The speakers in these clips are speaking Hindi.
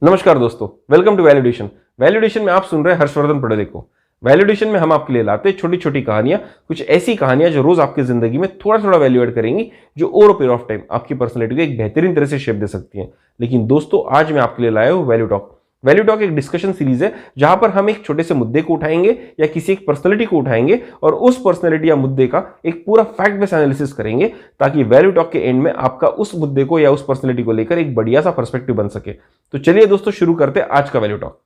नमस्कार दोस्तों, वेलकम टू वैल्यूडेशन। वैल्यूडेशन में आप सुन रहे हैं हर्षवर्धन पटेल को। वैल्यूडेशन में हम आपके लिए लाते हैं छोटी छोटी कहानियां, कुछ ऐसी कहानियां जो रोज आपकी जिंदगी में थोड़ा थोड़ा वैल्यू एड करेंगी, जो ओवर पीरियड ऑफ टाइम आपकी पर्सनैलिटी को एक बेहतरीन तरह से शेप दे सकती हैं। लेकिन दोस्तों, आज मैं आपके लिए लाया हूं वैल्यू टॉक। वैल्यू टॉक एक डिस्कशन सीरीज है जहां पर हम एक छोटे से मुद्दे को उठाएंगे या किसी एक पर्सनैलिटी को उठाएंगे और उस पर्सनैलिटी या मुद्दे का एक पूरा फैक्ट बेस्ड एनालिसिस करेंगे, ताकि वैल्यू टॉक के एंड में आपका उस मुद्दे को या उस पर्सनैलिटी को लेकर एक बढ़िया सा पर्सपेक्टिव बन सके। तो चलिए दोस्तों, शुरू करते हैं आज का वैल्यू टॉक।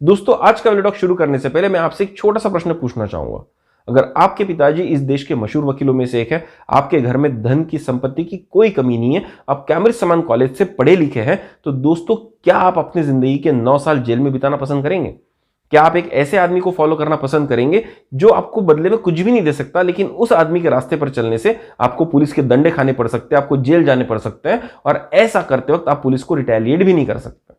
दोस्तों, आज का वैल्यू टॉक शुरू करने से पहले मैं आपसे एक छोटा सा प्रश्न पूछना चाहूंगा। अगर आपके पिताजी इस देश के मशहूर वकीलों में से एक है, आपके घर में धन की संपत्ति की कोई कमी नहीं है, आप कैम्ब्रिज समान कॉलेज से पढ़े लिखे हैं, तो दोस्तों क्या आप अपनी जिंदगी के 9 साल जेल में बिताना पसंद करेंगे? क्या आप एक ऐसे आदमी को फॉलो करना पसंद करेंगे जो आपको बदले में कुछ भी नहीं दे सकता, लेकिन उस आदमी के रास्ते पर चलने से आपको पुलिस के डंडे खाने पड़ सकते हैं, आपको जेल जाने पड़ सकते हैं, और ऐसा करते वक्त आप पुलिस को रिटेलिएट भी नहीं कर सकते,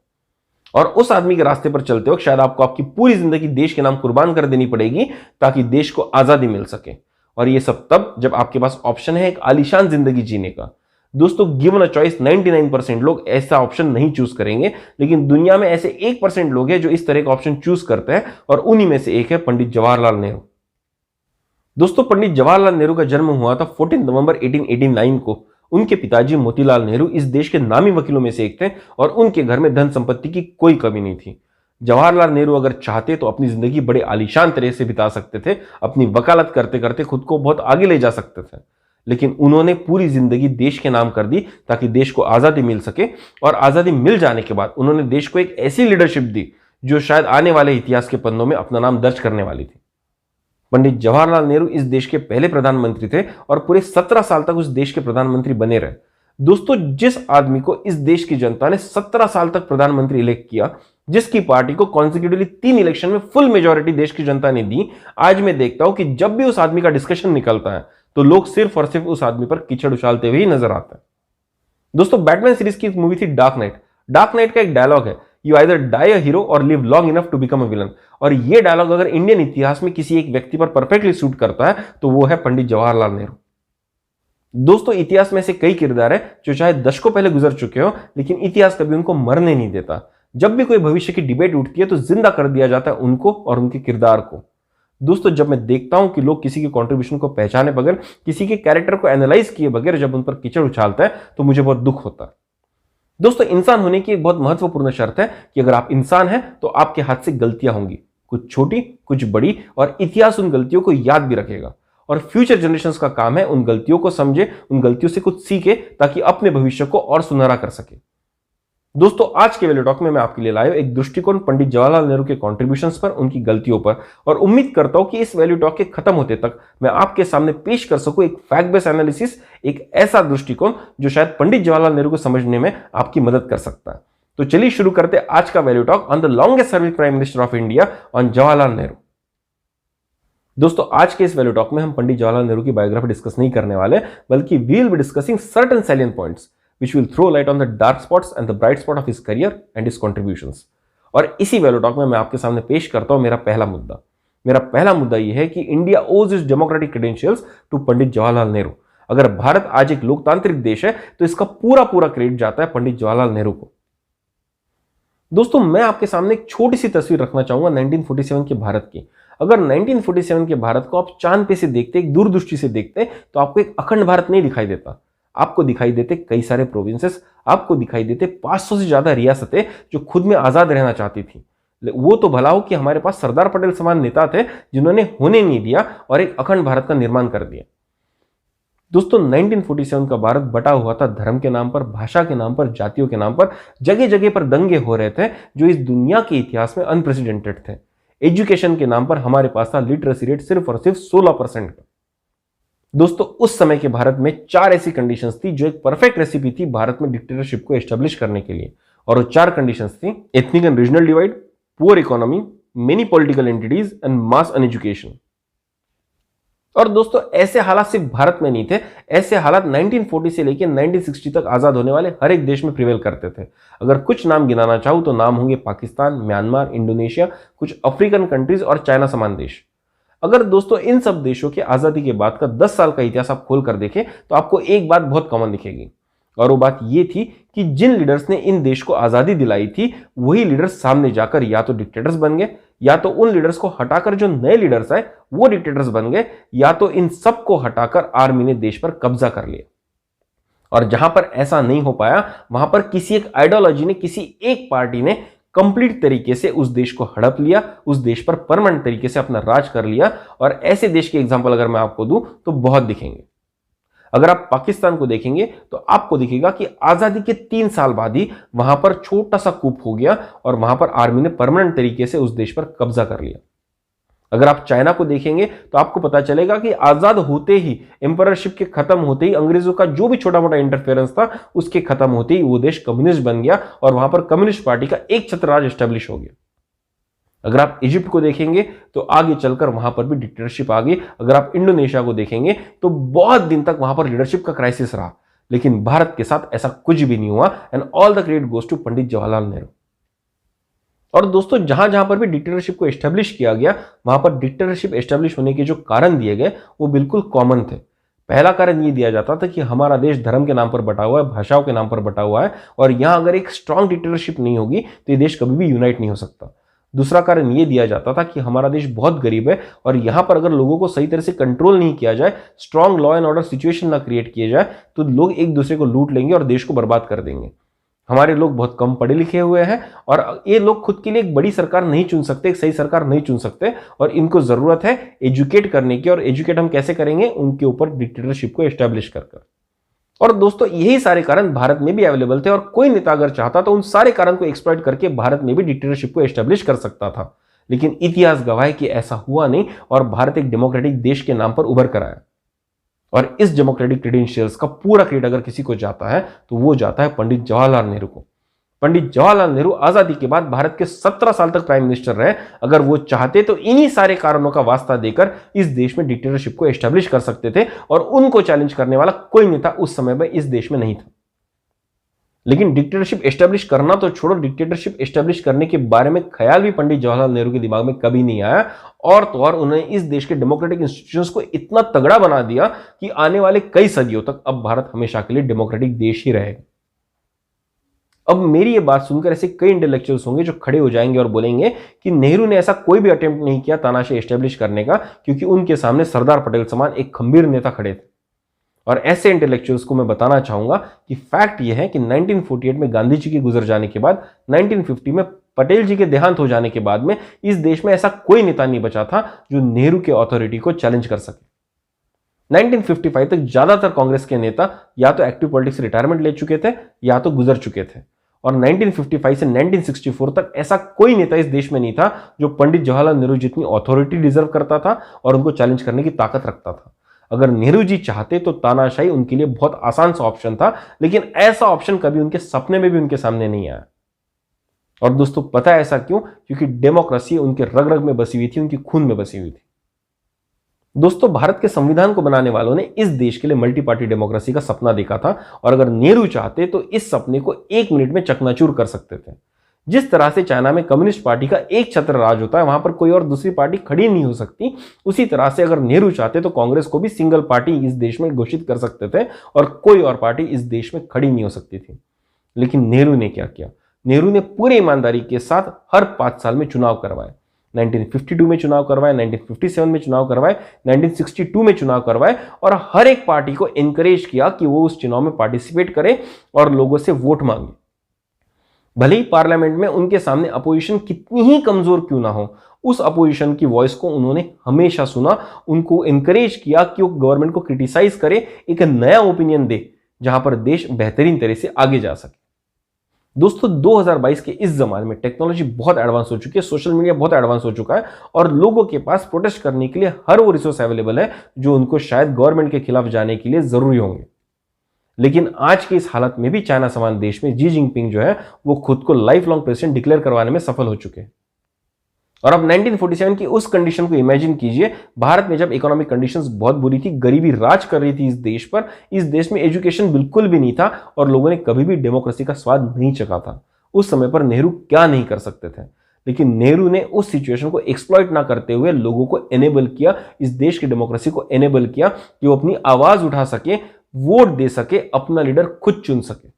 और उस आदमी के रास्ते पर चलते वक्त शायद आपको आपकी पूरी जिंदगी देश के नाम कुर्बान कर देनी पड़ेगी ताकि देश को आजादी मिल सके? और ये सब तब जब आपके पास ऑप्शन है एक आलीशान जिंदगी जीने का। दोस्तों, गिवन अ चॉइस 99% लोग ऐसा ऑप्शन नहीं चूज करेंगे, लेकिन दुनिया में ऐसे 1% लोग हैं जो इस तरह का ऑप्शन चूज करते हैं, और उन्हीं में से एक है पंडित जवाहरलाल नेहरू। दोस्तों, पंडित जवाहरलाल नेहरू का जन्म हुआ था 14 नवंबर 1889 को। उनके पिताजी मोतीलाल नेहरू इस देश के नामी वकीलों में से एक थे, और उनके घर में धन संपत्ति की कोई कमी नहीं थी। जवाहरलाल नेहरू अगर चाहते तो अपनी जिंदगी बड़े आलीशान तरह से बिता सकते थे, अपनी वकालत करते करते खुद को बहुत आगे ले जा सकते थे, लेकिन उन्होंने पूरी जिंदगी देश के नाम कर दी ताकि देश को आजादी मिल सके। और आजादी मिल जाने के बाद उन्होंने देश को एक ऐसी लीडरशिप दी जो शायद आने वाले इतिहास के पन्नों में अपना नाम दर्ज करने वाली थी। पंडित जवाहरलाल नेहरू इस देश के पहले प्रधानमंत्री थे और पूरे 17 साल तक उस देश के प्रधानमंत्री बने रहे। दोस्तों, जिस आदमी को इस देश की जनता ने 17 साल तक प्रधानमंत्री इलेक्ट किया, जिसकी पार्टी को कॉन्सिक्यूटिवली 3 इलेक्शन में फुल मेजॉरिटी देश की जनता ने दी, आज मैं देखता हूं कि जब भी उस आदमी का डिस्कशन निकलता है तो लोग सिर्फ और सिर्फ उस आदमी पर कीचड़ उछालते हुए ही नजर आते हैं। दोस्तों, बैटमैन सीरीज की एक मूवी थी डार्क नाइट। डार्क नाइट का एक डायलॉग है, you either die a hero और live long enough to become a villain. और यह डायलॉग अगर इंडियन इतिहास में किसी एक व्यक्ति पर परफेक्टली सूट करता है तो वो है पंडित जवाहरलाल नेहरू। दोस्तों, इतिहास में ऐसे कई किरदार है जो चाहे दशकों पहले गुजर चुके हो, लेकिन इतिहास कभी उनको मरने नहीं देता। जब भी कोई भविष्य की डिबेट उठती है तो जिंदा कर दिया जाता है उनको और उनके किरदार को। दोस्तों, जब मैं देखता हूं कि लोग किसी के कंट्रीब्यूशन को पहचाने बगैर, किसी के कैरेक्टर को एनालाइज किए बगैर जब उन पर कीचड़ उछालता है, तो मुझे बहुत दुख होता है। दोस्तों, इंसान होने की एक बहुत महत्वपूर्ण शर्त है कि अगर आप इंसान हैं तो आपके हाथ से गलतियां होंगी, कुछ छोटी कुछ बड़ी, और इतिहास उन गलतियों को याद भी रखेगा, और फ्यूचर जनरेशंस का काम है उन गलतियों को समझे, उन गलतियों से कुछ सीखे, ताकि अपने भविष्य को और सुनहरा कर सके। दोस्तों, आज के वैल्यू टॉक में मैं आपके लिए लाया एक दृष्टिकोण पंडित जवाहरलाल नेहरू के कॉन्ट्रीब्यूशंस पर, उनकी गलतियों पर, और उम्मीद करता हूं कि इस वैल्यू टॉक के खत्म होते तक मैं आपके सामने पेश कर सकूं एक फैक्ट बेस्ड एनालिसिस, एक ऐसा दृष्टिकोण जो शायद पंडित जवाहरलाल नेहरू को समझने में आपकी मदद कर सकता है। तो चलिए शुरू करते हैं आज का value talk on the longest serving prime minister of India, on Jawaharlal Nehru. दोस्तों, आज के इस वैल्यू टॉक में हम पंडित जवाहरलाल नेहरू की बायोग्राफी डिस्कस नहीं करने वाले, बल्कि we will be discussing certain salient points which will throw light on the dark spots and the bright spot of his career and his contributions। और इसी वैल्यू टॉक में मैं आपके सामने पेश करता हूं मेरा पहला मुद्दा। मेरा पहला मुद्दा यह है कि इंडिया ओज is democratic credentials to Pandit Jawaharlal Nehru. अगर भारत आज एक लोकतांत्रिक देश है तो इसका पूरा पूरा क्रेडिट जाता है पंडित जवाहरलाल नेहरू को। दोस्तों, मैं आपके सामने एक छोटी सी तस्वीर रखना चाहूंगा 1947 के भारत की। अगर 1947 के भारत को आप चांद पे से देखते, एक दूरदृष्टि से देखते, तो आपको एक अखंड भारत नहीं दिखाई देता। आपको दिखाई देते कई सारे प्रोविंसेस, आपको दिखाई देते 500 से ज्यादा रियासतें जो खुद में आजाद रहना चाहती थी। वो तो भला हो कि हमारे पास सरदार पटेल समान नेता थे जिन्होंने होने नहीं दिया और एक अखंड भारत का निर्माण कर दिया। दोस्तों, 1947 का भारत बटा हुआ था धर्म के नाम पर, भाषा के नाम पर, जातियों के नाम पर। जगह जगह पर दंगे हो रहे थे जो इस दुनिया के इतिहास में अनप्रेसिडेंटेड थे। एजुकेशन के नाम पर हमारे पास था लिटरेसी रेट सिर्फ और सिर्फ 16% का। दोस्तों, उस समय के भारत में 4 ऐसी कंडीशंस थी जो एक परफेक्ट रेसिपी थी भारत में डिक्टेटरशिप को एस्टेब्लिश करने के लिए, और वो 4 कंडीशंस थी: ethnic and regional divide, poor economy, many political entities and mass uneducation. और दोस्तों, ऐसे हालात सिर्फ भारत में नहीं थे, ऐसे हालात 1940 से लेकर 1960 तक आजाद होने वाले हर एक देश में प्रिवेल करते थे। अगर कुछ नाम गिनाना चाहूं तो नाम होंगे पाकिस्तान, म्यांमार, इंडोनेशिया, कुछ अफ्रीकन कंट्रीज और चाइना समान देश। अगर दोस्तों इन सब देशों की आजादी के बाद का 10 साल का इतिहास आप खोल कर देखें तो आपको एक बात बहुत कॉमन दिखेगी। और वो बात ये थी कि जिन लीडर्स ने इन देश को आजादी दिलाई थी वही लीडर्स सामने जाकर या तो डिक्टेटर्स बन गए, या तो उन लीडर्स को हटाकर जो नए लीडर्स आए वो डिक्टेटर्स बन गए, या तो इन सबको हटाकर आर्मी ने देश पर कब्जा कर लिया। और जहां पर ऐसा नहीं हो पाया वहां पर किसी एक आइडियोलॉजी ने, किसी एक पार्टी ने कंप्लीट तरीके से उस देश को हड़प लिया, उस देश पर परमानेंट तरीके से अपना राज कर लिया। और ऐसे देश के एग्जांपल अगर मैं आपको दूं तो बहुत दिखेंगे। अगर आप पाकिस्तान को देखेंगे तो आपको दिखेगा कि आजादी के 3 साल बाद ही वहां पर छोटा सा कूप हो गया और वहां पर आर्मी ने परमानेंट तरीके से उस देश पर कब्जा कर लिया। अगर आप चाइना को देखेंगे तो आपको पता चलेगा कि आजाद होते ही, एम्पररशिप के खत्म होते ही, अंग्रेजों का जो भी छोटा मोटा इंटरफेरेंस था उसके खत्म होते ही वो देश कम्युनिस्ट बन गया और वहां पर कम्युनिस्ट पार्टी का एक छत्र राज एस्टेब्लिश हो गया। अगर आप इजिप्ट को देखेंगे तो आगे चलकर वहां पर भी डिक्टेटरशिप आ गई। अगर आप इंडोनेशिया को देखेंगे तो बहुत दिन तक वहां पर लीडरशिप का क्राइसिस रहा, लेकिन भारत के साथ ऐसा कुछ भी नहीं हुआ। And all the credit goes to Pandit Jawaharlal Nehru. और दोस्तों जहां जहां पर भी डिक्टेटरशिप को एस्टेब्लिश किया गया वहां पर डिक्टेटरशिप एस्टेब्लिश होने के जो कारण दिए गए वो बिल्कुल कॉमन थे। पहला कारण ये दिया जाता था कि हमारा देश धर्म के नाम पर बटा हुआ है, भाषाओं के नाम पर बटा हुआ है और यहां अगर एक स्ट्रांग डिक्टेटरशिप नहीं होगी तो ये देश कभी भी यूनाइट नहीं हो सकता। दूसरा कारण ये दिया जाता था कि हमारा देश बहुत गरीब है और यहां पर अगर लोगों को सही तरह से कंट्रोल नहीं किया जाए, strong law and order situation ना क्रिएट किए जाए तो लोग एक दूसरे को लूट लेंगे और देश को बर्बाद कर देंगे। हमारे लोग बहुत कम पढ़े लिखे हुए हैं और ये लोग खुद के लिए एक बड़ी सरकार नहीं चुन सकते, एक सही सरकार नहीं चुन सकते और इनको जरूरत है एजुकेट करने की। और एजुकेट हम कैसे करेंगे? उनके ऊपर डिक्टेटरशिप को एस्टेब्लिश कर। और दोस्तों यही सारे कारण भारत में भी अवेलेबल थे और कोई नेता अगर चाहता तो उन सारे कारण को एक्सप्लॉइट करके भारत में भी डिक्टेटरशिप को एस्टेब्लिश कर सकता था। लेकिन इतिहास गवाह है कि ऐसा हुआ नहीं और भारत एक डेमोक्रेटिक देश के नाम पर उभर कर आया। और इस डेमोक्रेटिक क्रेडेंशियल्स का पूरा क्रेडिट अगर किसी को जाता है तो वो जाता है पंडित जवाहरलाल नेहरू को। पंडित जवाहरलाल नेहरू आजादी के बाद भारत के 17 साल तक प्राइम मिनिस्टर रहे। अगर वो चाहते तो इन्हीं सारे कारणों का वास्ता देकर इस देश में डिक्टेटरशिप को एस्टेब्लिश कर सकते थे और उनको चैलेंज करने वाला कोई नेता उस समय में इस देश में नहीं था। लेकिन डिक्टेटरशिप एस्टेब्लिश करना तो छोड़ो, डिक्टेटरशिप एस्टेब्लिश करने के बारे में ख्याल भी पंडित जवाहरलाल नेहरू के दिमाग में कभी नहीं आया। और तो और उन्होंने इस देश के डेमोक्रेटिक इंस्टीट्यूशंस को इतना तगड़ा बना दिया कि आने वाले कई सदियों तक अब भारत हमेशा के लिए डेमोक्रेटिक देश ही रहेगा। अब मेरी ये बात सुनकर ऐसे कई इंटेलेक्चुअल्स होंगे जो खड़े हो जाएंगे और बोलेंगे कि नेहरू ने ऐसा कोई भी अटेम्प्ट नहीं किया तानाशाही एस्टेब्लिश करने का, क्योंकि उनके सामने सरदार पटेल समान एक खंबीर नेता खड़े थे। और ऐसे इंटेलेक्चुअल्स को मैं बताना चाहूंगा कि फैक्ट यह है कि 1948 में गांधी जी के गुजर जाने के बाद, 1950 में पटेल जी के देहांत हो जाने के बाद में इस देश में ऐसा कोई नेता नहीं बचा था जो नेहरू के अथॉरिटी को चैलेंज कर सके। 1955 तक ज्यादातर कांग्रेस के नेता या तो एक्टिव पॉलिटिक्स से रिटायरमेंट ले चुके थे या तो गुजर चुके थे। और 1955 से 1964 तक ऐसा कोई नेता इस देश में नहीं था जो पंडित जवाहरलाल नेहरू जितनी अथॉरिटी डिजर्व करता था और उनको चैलेंज करने की ताकत रखता था। अगर नेहरू जी चाहते तो तानाशाही उनके लिए बहुत आसान सा ऑप्शन था, लेकिन ऐसा ऑप्शन कभी उनके सपने में भी उनके सामने नहीं आया। और दोस्तों पता है ऐसा क्यों? क्योंकि डेमोक्रेसी उनके रग रग में बसी हुई थी, उनकी खून में बसी हुई थी। दोस्तों भारत के संविधान को बनाने वालों ने इस देश के लिए मल्टी पार्टी डेमोक्रेसी का सपना देखा था और अगर नेहरू चाहते तो इस सपने को 1 मिनट में चकनाचूर कर सकते थे। जिस तरह से चाइना में कम्युनिस्ट पार्टी का एक छत्र राज होता है, वहां पर कोई और दूसरी पार्टी खड़ी नहीं हो सकती, उसी तरह से अगर नेहरू चाहते तो कांग्रेस को भी सिंगल पार्टी इस देश में घोषित कर सकते थे और कोई और पार्टी इस देश में खड़ी नहीं हो सकती थी। लेकिन नेहरू ने क्या किया? नेहरू ने पूरी ईमानदारी के साथ हर 5 साल में चुनाव करवाए। 1952 में चुनाव करवाए, 1957 में चुनाव करवाए, 1962 में चुनाव करवाए और हर एक पार्टी को एनकरेज किया कि वो उस चुनाव में पार्टिसिपेट करे और लोगों से वोट मांगे। भले ही पार्लियामेंट में उनके सामने अपोजिशन कितनी ही कमजोर क्यों ना हो, उस अपोजिशन की वॉइस को उन्होंने हमेशा सुना, उनको एनकरेज किया कि वो गवर्नमेंट को क्रिटिसाइज करे, एक नया ओपिनियन दे जहां पर देश बेहतरीन तरह से आगे जा सके। दोस्तों 2022 के इस जमाने में टेक्नोलॉजी बहुत एडवांस हो चुकी है, सोशल मीडिया बहुत एडवांस हो चुका है और लोगों के पास प्रोटेस्ट करने के लिए हर वो रिसोर्स अवेलेबल है जो उनको शायद गवर्नमेंट के खिलाफ जाने के लिए जरूरी होंगे। लेकिन आज की इस हालत में भी चाइना समान देश में जी जिनपिंग जो है वो खुद को लाइफ लॉन्ग प्रेसिडेंट डिक्लेयर करवाने में सफल हो चुके हैं। और अब 1947 की उस कंडीशन को इमेजिन कीजिए, भारत में जब इकोनॉमिक कंडीशंस बहुत बुरी थी, गरीबी राज कर रही थी इस देश पर, इस देश में एजुकेशन बिल्कुल भी नहीं था और लोगों ने कभी भी डेमोक्रेसी का स्वाद नहीं चखा था। उस समय पर नेहरू क्या नहीं कर सकते थे? लेकिन नेहरू ने उस सिचुएशन को एक्सप्लॉइट ना करते हुए लोगों को एनेबल किया, इस देश की डेमोक्रेसी को एनेबल किया कि वो अपनी आवाज उठा सके, वोट दे सके, अपना लीडर खुद चुन सके।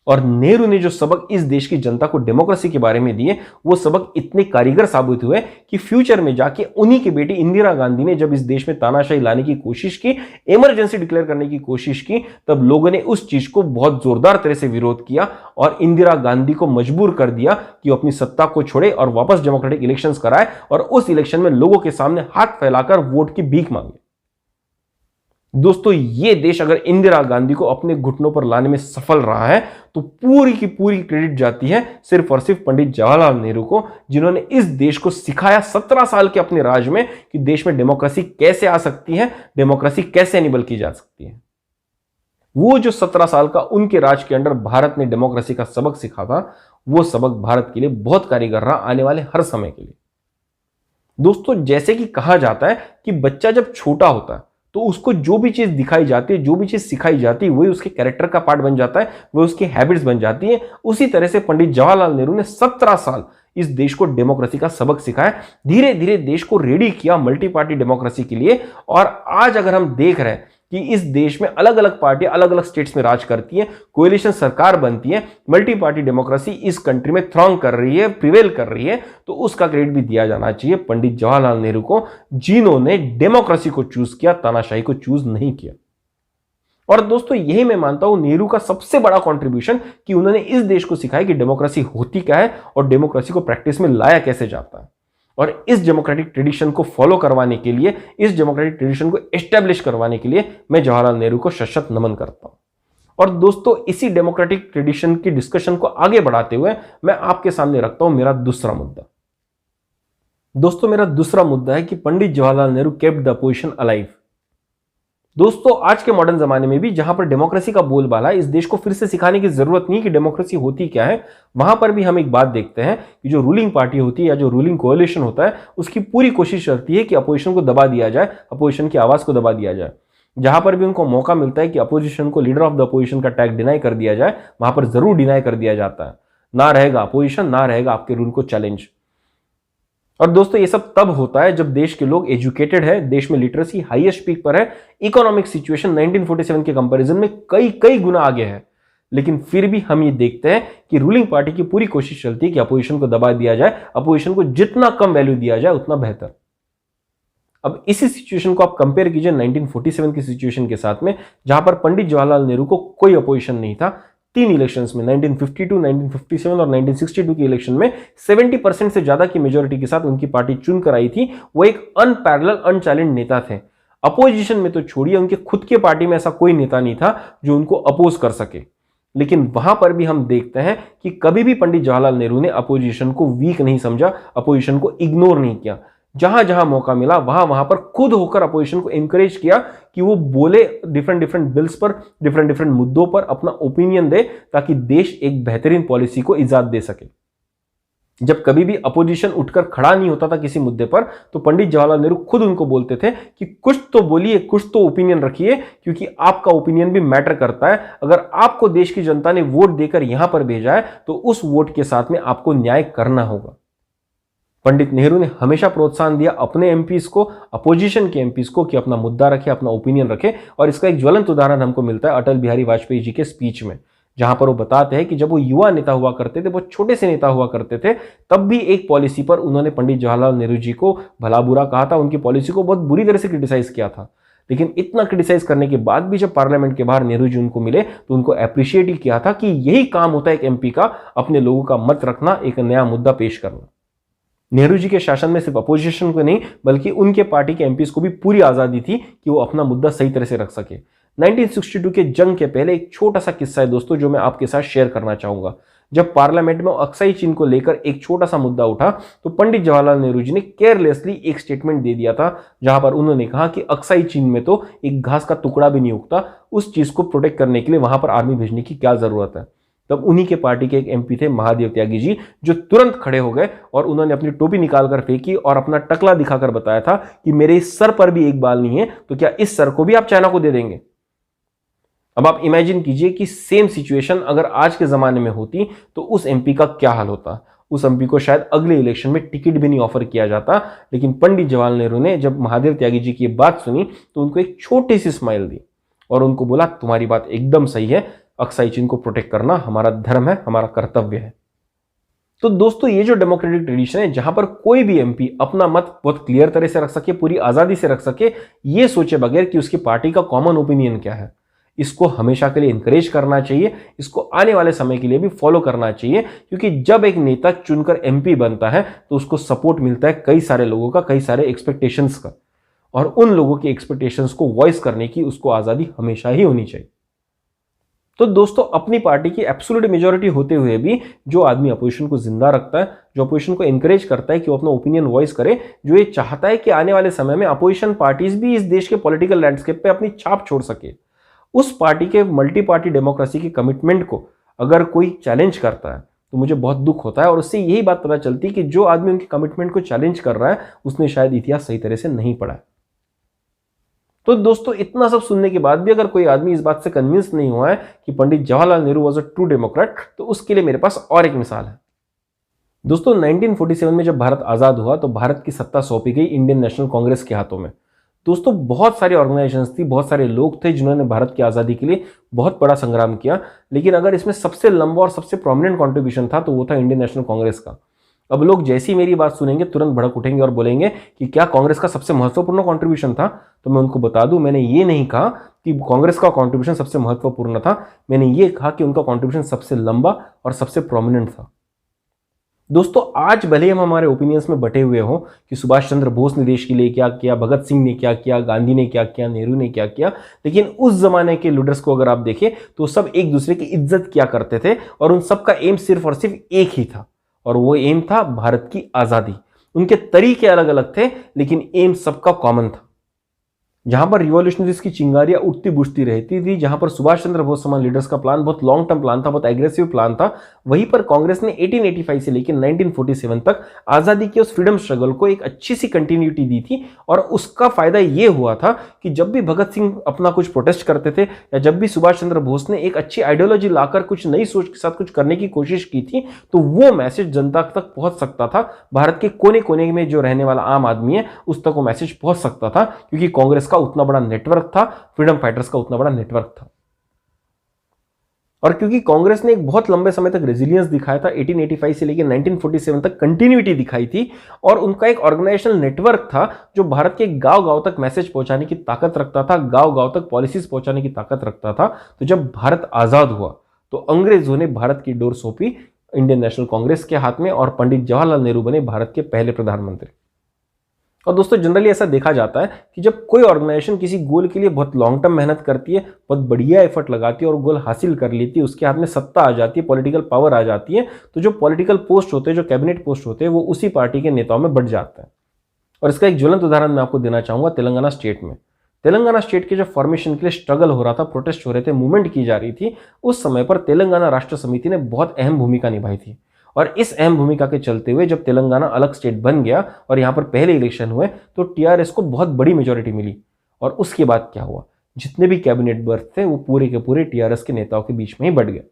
और नेहरू ने जो सबक इस देश की जनता को डेमोक्रेसी के बारे में दिए, वो सबक इतने कारीगर साबित हुए कि फ्यूचर में जाके उन्हीं की बेटी इंदिरा गांधी ने जब इस देश में तानाशाही लाने की कोशिश की, इमरजेंसी डिक्लेयर करने की कोशिश की, तब लोगों ने उस चीज को बहुत जोरदार तरह से विरोध किया और इंदिरा गांधी को मजबूर कर दिया कि वो अपनी सत्ता को छोड़े और वापस डेमोक्रेटिक इलेक्शंस कराए और उस इलेक्शन में लोगों के सामने हाथ फैलाकर वोट की भीख मांगे। दोस्तों, ये देश अगर इंदिरा गांधी को अपने घुटनों पर लाने में सफल रहा है तो पूरी की पूरी क्रेडिट जाती है सिर्फ और सिर्फ पंडित जवाहरलाल नेहरू को, जिन्होंने इस देश को सिखाया 17 साल के अपने राज में कि देश में डेमोक्रेसी कैसे आ सकती है, डेमोक्रेसी कैसे एनेबल की जा सकती है। वो जो 17 साल का उनके राज के अंदर भारत ने डेमोक्रेसी का सबक सीखा था, वो सबक भारत के लिए बहुत कारगर रहा आने वाले हर समय के लिए। दोस्तों, जैसे कि कहा जाता है कि बच्चा जब छोटा होता है तो उसको जो भी चीज दिखाई जाती है, जो भी चीज सिखाई जाती है, वही उसके कैरेक्टर का पार्ट बन जाता है, वो उसकी हैबिट्स बन जाती है। उसी तरह से पंडित जवाहरलाल नेहरू ने 17 साल इस देश को डेमोक्रेसी का सबक सिखाया, धीरे धीरे देश को रेडी किया मल्टी पार्टी डेमोक्रेसी के लिए। और आज अगर हम देख रहे हैं कि इस देश में अलग अलग पार्टियां अलग अलग स्टेट्स में राज करती हैं, कोएलिशन सरकार बनती है, मल्टी पार्टी डेमोक्रेसी इस कंट्री में थ्रॉन्ग कर रही है, प्रिवेल कर रही है, तो उसका क्रेडिट भी दिया जाना चाहिए पंडित जवाहरलाल नेहरू को, जिन्होंने डेमोक्रेसी को चूज किया, तानाशाही को चूज नहीं किया। और दोस्तों, यही मैं मानता हूं नेहरू का सबसे बड़ा कंट्रीब्यूशन कि उन्होंने इस देश को सिखाया कि डेमोक्रेसी होती क्या है और डेमोक्रेसी को प्रैक्टिस में लाया कैसे जाता है। और इस डेमोक्रेटिक ट्रेडिशन को फॉलो करवाने के लिए, इस डेमोक्रेटिक ट्रेडिशन को एस्टेब्लिश करवाने के लिए मैं जवाहरलाल नेहरू को शत नमन करता हूं। और दोस्तों, इसी डेमोक्रेटिक ट्रेडिशन की डिस्कशन को आगे बढ़ाते हुए मैं आपके सामने रखता हूं मेरा दूसरा मुद्दा। दोस्तों, मेरा दूसरा मुद्दा है कि Pandit Jawaharlal Nehru kept the opposition alive. दोस्तों, आज के मॉडर्न जमाने में भी जहां पर डेमोक्रेसी का बोलबाला है, इस देश को फिर से सिखाने की जरूरत नहीं कि डेमोक्रेसी होती क्या है, वहां पर भी हम एक बात देखते हैं कि जो रूलिंग पार्टी होती है या जो रूलिंग कोएलिशन होता है, उसकी पूरी कोशिश रहती है कि अपोजिशन को दबा दिया जाए, अपोजिशन की आवाज को दबा दिया जाए। जहां पर भी उनको मौका मिलता है कि अपोजिशन को लीडर ऑफ द अपोजिशन का टैग डिनाई कर दिया जाए, वहां पर जरूर डिनाई कर दिया जाता है। ना रहेगा अपोजिशन, ना रहेगा आपके रूल को चैलेंज। और दोस्तों, ये सब तब होता है जब देश के लोग एजुकेटेड है, देश में लिटरेसी हाईएस्ट पीक पर है, इकोनॉमिक सिचुएशन 1947 के कंपैरिजन में कई कई गुना आगे है। लेकिन फिर भी हम ये देखते हैं कि रूलिंग पार्टी की पूरी कोशिश चलती है कि अपोजिशन को दबा दिया जाए, अपोजिशन को जितना कम वैल्यू दिया जाए उतना बेहतर। अब इसी सिचुएशन को आप कंपेयर कीजिए 1947 की सिचुएशन के साथ में, जहां पर पंडित जवाहरलाल नेहरू को कोई अपोजिशन नहीं था। 3 इलेक्शंस में 1952, 1957 और 1962 के इलेक्शन में 70% से ज्यादा की मेजोरिटी के साथ उनकी पार्टी चुनकर आई थी। वो एक अनपैरेलल, अनचैलेंज नेता थे। अपोजिशन में तो छोड़िए, उनके खुद के पार्टी में ऐसा कोई नेता नहीं था जो उनको अपोज कर सके। लेकिन वहां पर भी हम देखते हैं कि कभी भी पंडित जवाहरलाल नेहरू ने अपोजिशन को वीक नहीं समझा, अपोजिशन को इग्नोर नहीं किया। जहां जहां मौका मिला वहां वहां पर खुद होकर अपोजिशन को एनकरेज किया कि वो बोले, डिफरेंट डिफरेंट बिल्स पर, डिफरेंट डिफरेंट मुद्दों पर अपना ओपिनियन दे, ताकि देश एक बेहतरीन पॉलिसी को इजाजत दे सके। जब कभी भी अपोजिशन उठकर खड़ा नहीं होता था किसी मुद्दे पर, तो पंडित जवाहरलाल नेहरू खुद उनको बोलते थे कि कुछ तो बोलिए, कुछ तो ओपिनियन रखिए, क्योंकि आपका ओपिनियन भी मैटर करता है। अगर आपको देश की जनता ने वोट देकर यहां पर भेजा है तो उस वोट के साथ में आपको न्याय करना होगा। पंडित नेहरू ने हमेशा प्रोत्साहन दिया अपने एमपीज को, अपोजिशन के एमपीज को, कि अपना मुद्दा रखे, अपना ओपिनियन रखे। और इसका एक ज्वलंत उदाहरण हमको मिलता है अटल बिहारी वाजपेयी जी के स्पीच में, जहां पर वो बताते हैं कि जब वो युवा नेता हुआ करते थे, वो छोटे से नेता हुआ करते थे, तब भी एक पॉलिसी पर उन्होंने पंडित जवाहरलाल नेहरू जी को भला बुरा कहा था, उनकी पॉलिसी को बहुत बुरी तरह से क्रिटिसाइज किया था। लेकिन इतना क्रिटिसाइज करने के बाद भी जब पार्लियामेंट के बाहर नेहरू जी उनको मिले तो उनको अप्रिशिएट ही किया था कि यही काम होता है एक एमपी का, अपने लोगों का मत रखना, एक नया मुद्दा पेश करना। नेहरू जी के शासन में सिर्फ अपोजिशन को नहीं बल्कि उनके पार्टी के एमपीज को भी पूरी आजादी थी कि वो अपना मुद्दा सही तरह से रख सके। 1962 के जंग के पहले एक छोटा सा किस्सा है दोस्तों, जो मैं आपके साथ शेयर करना चाहूंगा। जब पार्लियामेंट में अक्साई चीन को लेकर एक छोटा सा मुद्दा उठा तो पंडित जवाहरलाल नेहरू जी ने केयरलेसली एक स्टेटमेंट दे दिया था, जहां पर उन्होंने कहा कि अक्साई चीन में तो एक घास का टुकड़ा भी नहीं उगता, उस चीज को प्रोटेक्ट करने के लिए वहां पर आर्मी भेजने की क्या जरूरत है। तब उन्हीं के पार्टी के एक एमपी थे महादेव त्यागी जी, जो तुरंत खड़े हो गए और उन्होंने अपनी टोपी निकालकर फेंकी और अपना टकला दिखाकर बताया था कि मेरे इस सर पर भी एक बाल नहीं है, तो क्या इस सर को भी आप चाइना को दे देंगे। अब आप इमेजिन कीजिए कि सेम सिचुएशन अगर आज के जमाने में होती तो उस एमपी का क्या हाल होता। उस एमपी को शायद अगले इलेक्शन में टिकट भी नहीं ऑफर किया जाता। लेकिन पंडित जवाहरलाल नेहरू ने जब महादेव त्यागी जी की बात सुनी तो उनको एक छोटी सी स्माइल दी और उनको बोला तुम्हारी बात एकदम सही है, अक्साई चीन को प्रोटेक्ट करना हमारा धर्म है, हमारा कर्तव्य है। तो दोस्तों ये जो डेमोक्रेटिक ट्रेडिशन है जहां पर कोई भी एमपी अपना मत बहुत क्लियर तरह से रख सके, पूरी आजादी से रख सके, ये सोचे बगैर कि उसकी पार्टी का कॉमन ओपिनियन क्या है, इसको हमेशा के लिए इंकरेज करना चाहिए, इसको आने वाले समय के लिए भी फॉलो करना चाहिए। क्योंकि जब एक नेता चुनकर एमपी बनता है तो उसको सपोर्ट मिलता है कई सारे लोगों का, कई सारे एक्सपेक्टेशंस का, और उन लोगों की एक्सपेक्टेशंस को वॉइस करने की उसको आजादी हमेशा ही होनी चाहिए। तो दोस्तों अपनी पार्टी की एब्सोल्यूट मेजॉरिटी होते हुए भी जो आदमी अपोजिशन को जिंदा रखता है, जो अपोजिशन को एनकरेज करता है कि वो अपना ओपिनियन वॉइस करे, जो ये चाहता है कि आने वाले समय में अपोजिशन पार्टीज भी इस देश के पॉलिटिकल लैंडस्केप पे अपनी छाप छोड़ सके, उस पार्टी के मल्टी पार्टी डेमोक्रेसी के कमिटमेंट को अगर कोई चैलेंज करता है तो मुझे बहुत दुख होता है। और उससे यही बात पता चलती है कि जो आदमी उनके कमिटमेंट को चैलेंज कर रहा है उसने शायद इतिहास सही तरह से नहीं पढ़ा है। तो दोस्तों इतना सब सुनने के बाद भी अगर कोई आदमी इस बात से कन्विंस नहीं हुआ है कि Pandit Jawaharlal Nehru was a true democrat, तो उसके लिए मेरे पास और एक मिसाल है। दोस्तों 1947 में जब भारत आजाद हुआ तो भारत की सत्ता सौंपी गई इंडियन नेशनल कांग्रेस के हाथों में। दोस्तों बहुत सारी ऑर्गेनाइजेशंस थी, बहुत सारे लोग थे जिन्होंने भारत की आज़ादी के लिए बहुत बड़ा संग्राम किया, लेकिन अगर इसमें सबसे लंबा और सबसे प्रोमिनेंट कंट्रीब्यूशन था तो वो था इंडियन नेशनल कांग्रेस का। अब लोग जैसी मेरी बात सुनेंगे तुरंत भड़क उठेंगे और बोलेंगे कि क्या कांग्रेस का सबसे महत्वपूर्ण कंट्रीब्यूशन था? तो मैं उनको बता दूं, मैंने ये नहीं कहा कि कांग्रेस का कंट्रीब्यूशन सबसे महत्वपूर्ण था, मैंने ये कहा कि उनका कंट्रीब्यूशन सबसे लंबा और सबसे प्रोमिनेंट था। दोस्तों आज भले हम हमारे ओपिनियंस में बटे हुए हों कि सुभाष चंद्र बोस ने देश के लिए क्या किया, भगत सिंह ने क्या किया, गांधी ने क्या किया, नेहरू ने क्या किया, लेकिन उस जमाने के लीडर्स को अगर आप देखें तो सब एक दूसरे की इज्जत किया करते थे और उन सबका एम सिर्फ और सिर्फ एक ही था, और वो एम था भारत की आजादी। उनके तरीके अलग अलग थे लेकिन एम सबका कॉमन था। जहां पर रिवॉल्यूशनरीज की चिंगारियां उठती बुझती रहती थी, जहां पर सुभाष चंद्र बोस समान लीडर्स का प्लान बहुत लॉन्ग टर्म प्लान था, बहुत एग्रेसिव प्लान था, वहीं पर कांग्रेस ने 1885 से लेकर 1947 तक आजादी के उस फ्रीडम स्ट्रगल को एक अच्छी सी कंटिन्यूटी दी थी। और उसका फायदा यह हुआ था कि जब भी भगत सिंह अपना कुछ प्रोटेस्ट करते थे या जब भी सुभाष चंद्र बोस ने एक अच्छी आइडियोलॉजी लाकर कुछ नई सोच के साथ कुछ करने की कोशिश की थी, तो वो मैसेज जनता तक पहुंच सकता था। भारत के कोने कोने में जो रहने वाला आम आदमी है उस तक वो मैसेज पहुंच सकता था, क्योंकि कांग्रेस का उतना बड़ा नेटवर्क था, फ्रीडम फाइटर्स का उतना बड़ा नेटवर्क था। और क्योंकि कांग्रेस ने एक बहुत लंबे समय तक रेजिलियंस दिखाया था, 1885 से लेकर 1947 तक कंटिन्यूटी दिखाई थी, और उनका एक ऑर्गेनाइजेशनल नेटवर्क था जो भारत के गांव-गांव तक मैसेज पहुंचाने की ताकत रखता था, गांव-गांव तक पॉलिसीज पहुंचाने की ताकत रखता था। तो जब भारत आजाद हुआ तो अंग्रेजों ने भारत की डोर सौंपी इंडियन नेशनल कांग्रेस के हाथ में और पंडित जवाहरलाल नेहरू बने भारत के पहले प्रधानमंत्री। और दोस्तों जनरली ऐसा देखा जाता है कि जब कोई ऑर्गेनाइजेशन किसी गोल के लिए बहुत लॉन्ग टर्म मेहनत करती है, बहुत बढ़िया एफर्ट लगाती है और गोल हासिल कर लेती है, उसके हाथ में सत्ता आ जाती है, पॉलिटिकल पावर आ जाती है, तो जो पॉलिटिकल पोस्ट होते हैं, जो कैबिनेट पोस्ट होते हैं, वो उसी पार्टी के नेताओं में बढ़ जाता है। और इसका एक ज्वलंत उदाहरण मैं आपको देना चाहूंगा तेलंगाना स्टेट में। तेलंगाना स्टेट के जो फॉर्मेशन के लिए स्ट्रगल हो रहा था, प्रोटेस्ट हो रहे थे, मूवमेंट की जा रही थी, उस समय पर तेलंगाना राष्ट्र समिति ने बहुत अहम भूमिका निभाई थी। और इस अहम भूमिका के चलते हुए जब तेलंगाना अलग स्टेट बन गया और यहां पर पहले इलेक्शन हुए तो टीआरएस को बहुत बड़ी मेजॉरिटी मिली। और उसके बाद क्या हुआ, जितने भी कैबिनेट बर्थ थे वो पूरे के पूरे टीआरएस के नेताओं के बीच में ही बढ़ गए।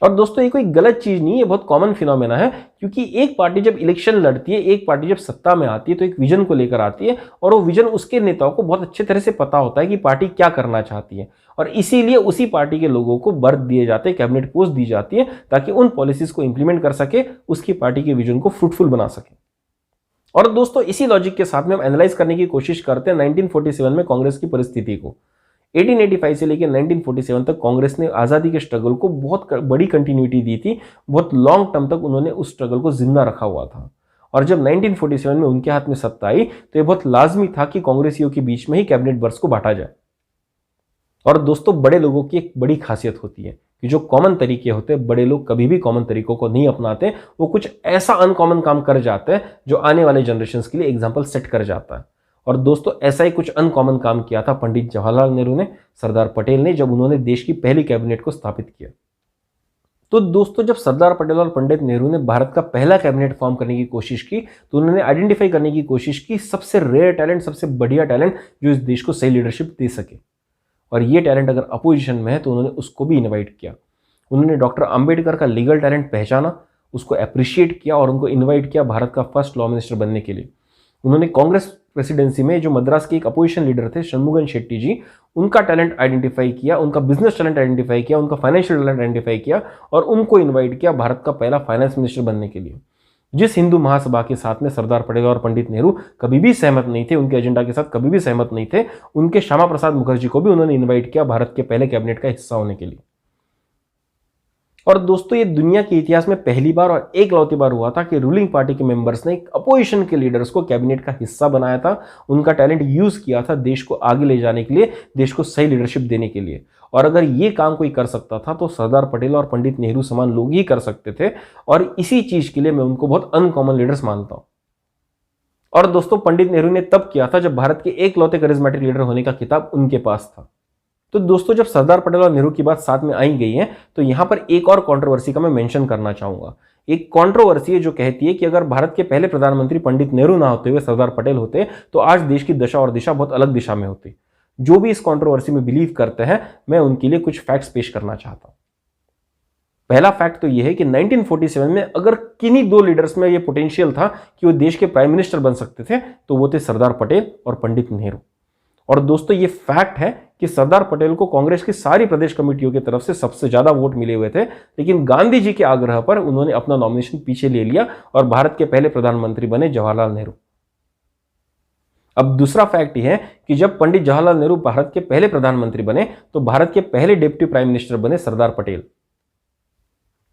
और दोस्तों ये कोई गलत चीज नहीं है, बहुत कॉमन फिनोमेना है, क्योंकि एक पार्टी जब इलेक्शन लड़ती है, एक पार्टी जब सत्ता में आती है तो एक विजन को लेकर आती है, और वो विजन उसके नेताओं को बहुत अच्छे तरह से पता होता है कि पार्टी क्या करना चाहती है, और इसीलिए उसी पार्टी के लोगों को बर्थ दिए जाते हैं, कैबिनेट पोस्ट दी जाती है, ताकि उन पॉलिसीज को इंप्लीमेंट कर सके, उसकी पार्टी के विजन को फ्रूटफुल बना सके। और दोस्तों इसी लॉजिक के साथ में हम एनालाइज करने की कोशिश करते हैं 1947 में कांग्रेस की परिस्थिति को। 1885 से लेकर 1947 तक कांग्रेस ने आज़ादी के स्ट्रगल को बहुत बड़ी कंटिन्यूटी दी थी, बहुत लॉन्ग टर्म तक उन्होंने उस स्ट्रगल को जिंदा रखा हुआ था। और जब 1947 में उनके हाथ में सत्ता आई तो ये बहुत लाजमी था कि कांग्रेसियों के बीच में ही कैबिनेट बर्थ को बांटा जाए। और दोस्तों बड़े लोगों की एक बड़ी खासियत होती है कि जो कॉमन तरीके होते हैं, बड़े लोग कभी भी कॉमन तरीकों को नहीं अपनाते, वो कुछ ऐसा अनकॉमन काम कर जाते हैं जो आने वाले जनरेशन के लिए एग्जाम्पल सेट कर जाता है। और दोस्तों ऐसा ही कुछ अनकॉमन काम किया था पंडित जवाहरलाल नेहरू ने, सरदार पटेल ने, जब उन्होंने देश की पहली कैबिनेट को स्थापित किया। तो दोस्तों जब सरदार पटेल और पंडित नेहरू ने भारत का पहला कैबिनेट फॉर्म करने की कोशिश की तो उन्होंने आइडेंटिफाई करने की कोशिश की सबसे रेयर टैलेंट, सबसे बढ़िया टैलेंट जो इस देश को सही लीडरशिप दे सके। और ये टैलेंट अगर अपोजिशन में है तो उन्होंने उसको भी इन्वाइट किया। उन्होंने डॉक्टर अंबेडकर का लीगल टैलेंट पहचाना, उसको अप्रिशिएट किया और उनको इन्वाइट किया भारत का फर्स्ट लॉ मिनिस्टर बनने के लिए। उन्होंने कांग्रेस प्रेसिडेंसी में जो मद्रास के एक अपोजिशन लीडर थे शनमुगन शेट्टी जी, उनका टैलेंट आइडेंटिफाई किया, उनका बिजनेस टैलेंट आइडेंटिफाई किया, उनका फाइनेंशियल टैलेंट आइडेंटिफाई किया और उनको इन्वाइट किया भारत का पहला फाइनेंस मिनिस्टर बनने के लिए। जिस हिंदू महासभा के साथ में सरदार पटेल और पंडित नेहरू कभी भी सहमत नहीं थे, उनके एजेंडा के साथ कभी भी सहमत नहीं थे, उनके श्यामा प्रसाद मुखर्जी को भी उन्होंने इन्वाइट किया भारत के पहले कैबिनेट का हिस्सा होने के लिए। और दोस्तों, ये दुनिया के इतिहास में पहली बार और एकलौती बार हुआ था कि रूलिंग पार्टी के मेंबर्स ने अपोजिशन के लीडर्स को कैबिनेट का हिस्सा बनाया था, उनका टैलेंट यूज किया था देश को आगे ले जाने के लिए, देश को सही लीडरशिप देने के लिए। और अगर ये काम कोई कर सकता था तो सरदार पटेल और पंडित नेहरू समान लोग ही कर सकते थे, और इसी चीज के लिए मैं उनको बहुत अनकॉमन लीडर्स मानता हूं। और दोस्तों, पंडित नेहरू ने तब किया था जब भारत के एकलौते करिश्मेटिक लीडर होने का खिताब उनके पास था। तो दोस्तों, जब सरदार पटेल और नेहरू की बात साथ में आई गई है तो यहां पर एक और कंट्रोवर्सी का मैं मेंशन करना चाहूंगा। एक कंट्रोवर्सी है जो कहती है कि अगर भारत के पहले प्रधानमंत्री पंडित नेहरू ना होते हुए सरदार पटेल होते तो आज देश की दशा और दिशा बहुत अलग दिशा में होती। जो भी इस कंट्रोवर्सी में बिलीव करते हैं, मैं उनके लिए कुछ फैक्ट्स पेश करना चाहता हूं। पहला फैक्ट तो यह है कि 1947 में अगर किन्हीं दो लीडर्स में यह पोटेंशियल था कि वो देश के प्राइम मिनिस्टर बन सकते थे तो वो थे सरदार पटेल और पंडित नेहरू। और दोस्तों, ये फैक्ट है कि सरदार पटेल को कांग्रेस की सारी प्रदेश कमेटियों की तरफ से सबसे ज्यादा वोट मिले हुए थे, लेकिन गांधी जी के आग्रह पर उन्होंने अपना नॉमिनेशन पीछे ले लिया और भारत के पहले प्रधानमंत्री बने जवाहरलाल नेहरू। अब दूसरा फैक्ट यह है कि जब पंडित जवाहरलाल नेहरू भारत के पहले प्रधानमंत्री बने तो भारत के पहले डिप्टी प्राइम मिनिस्टर बने सरदार पटेल।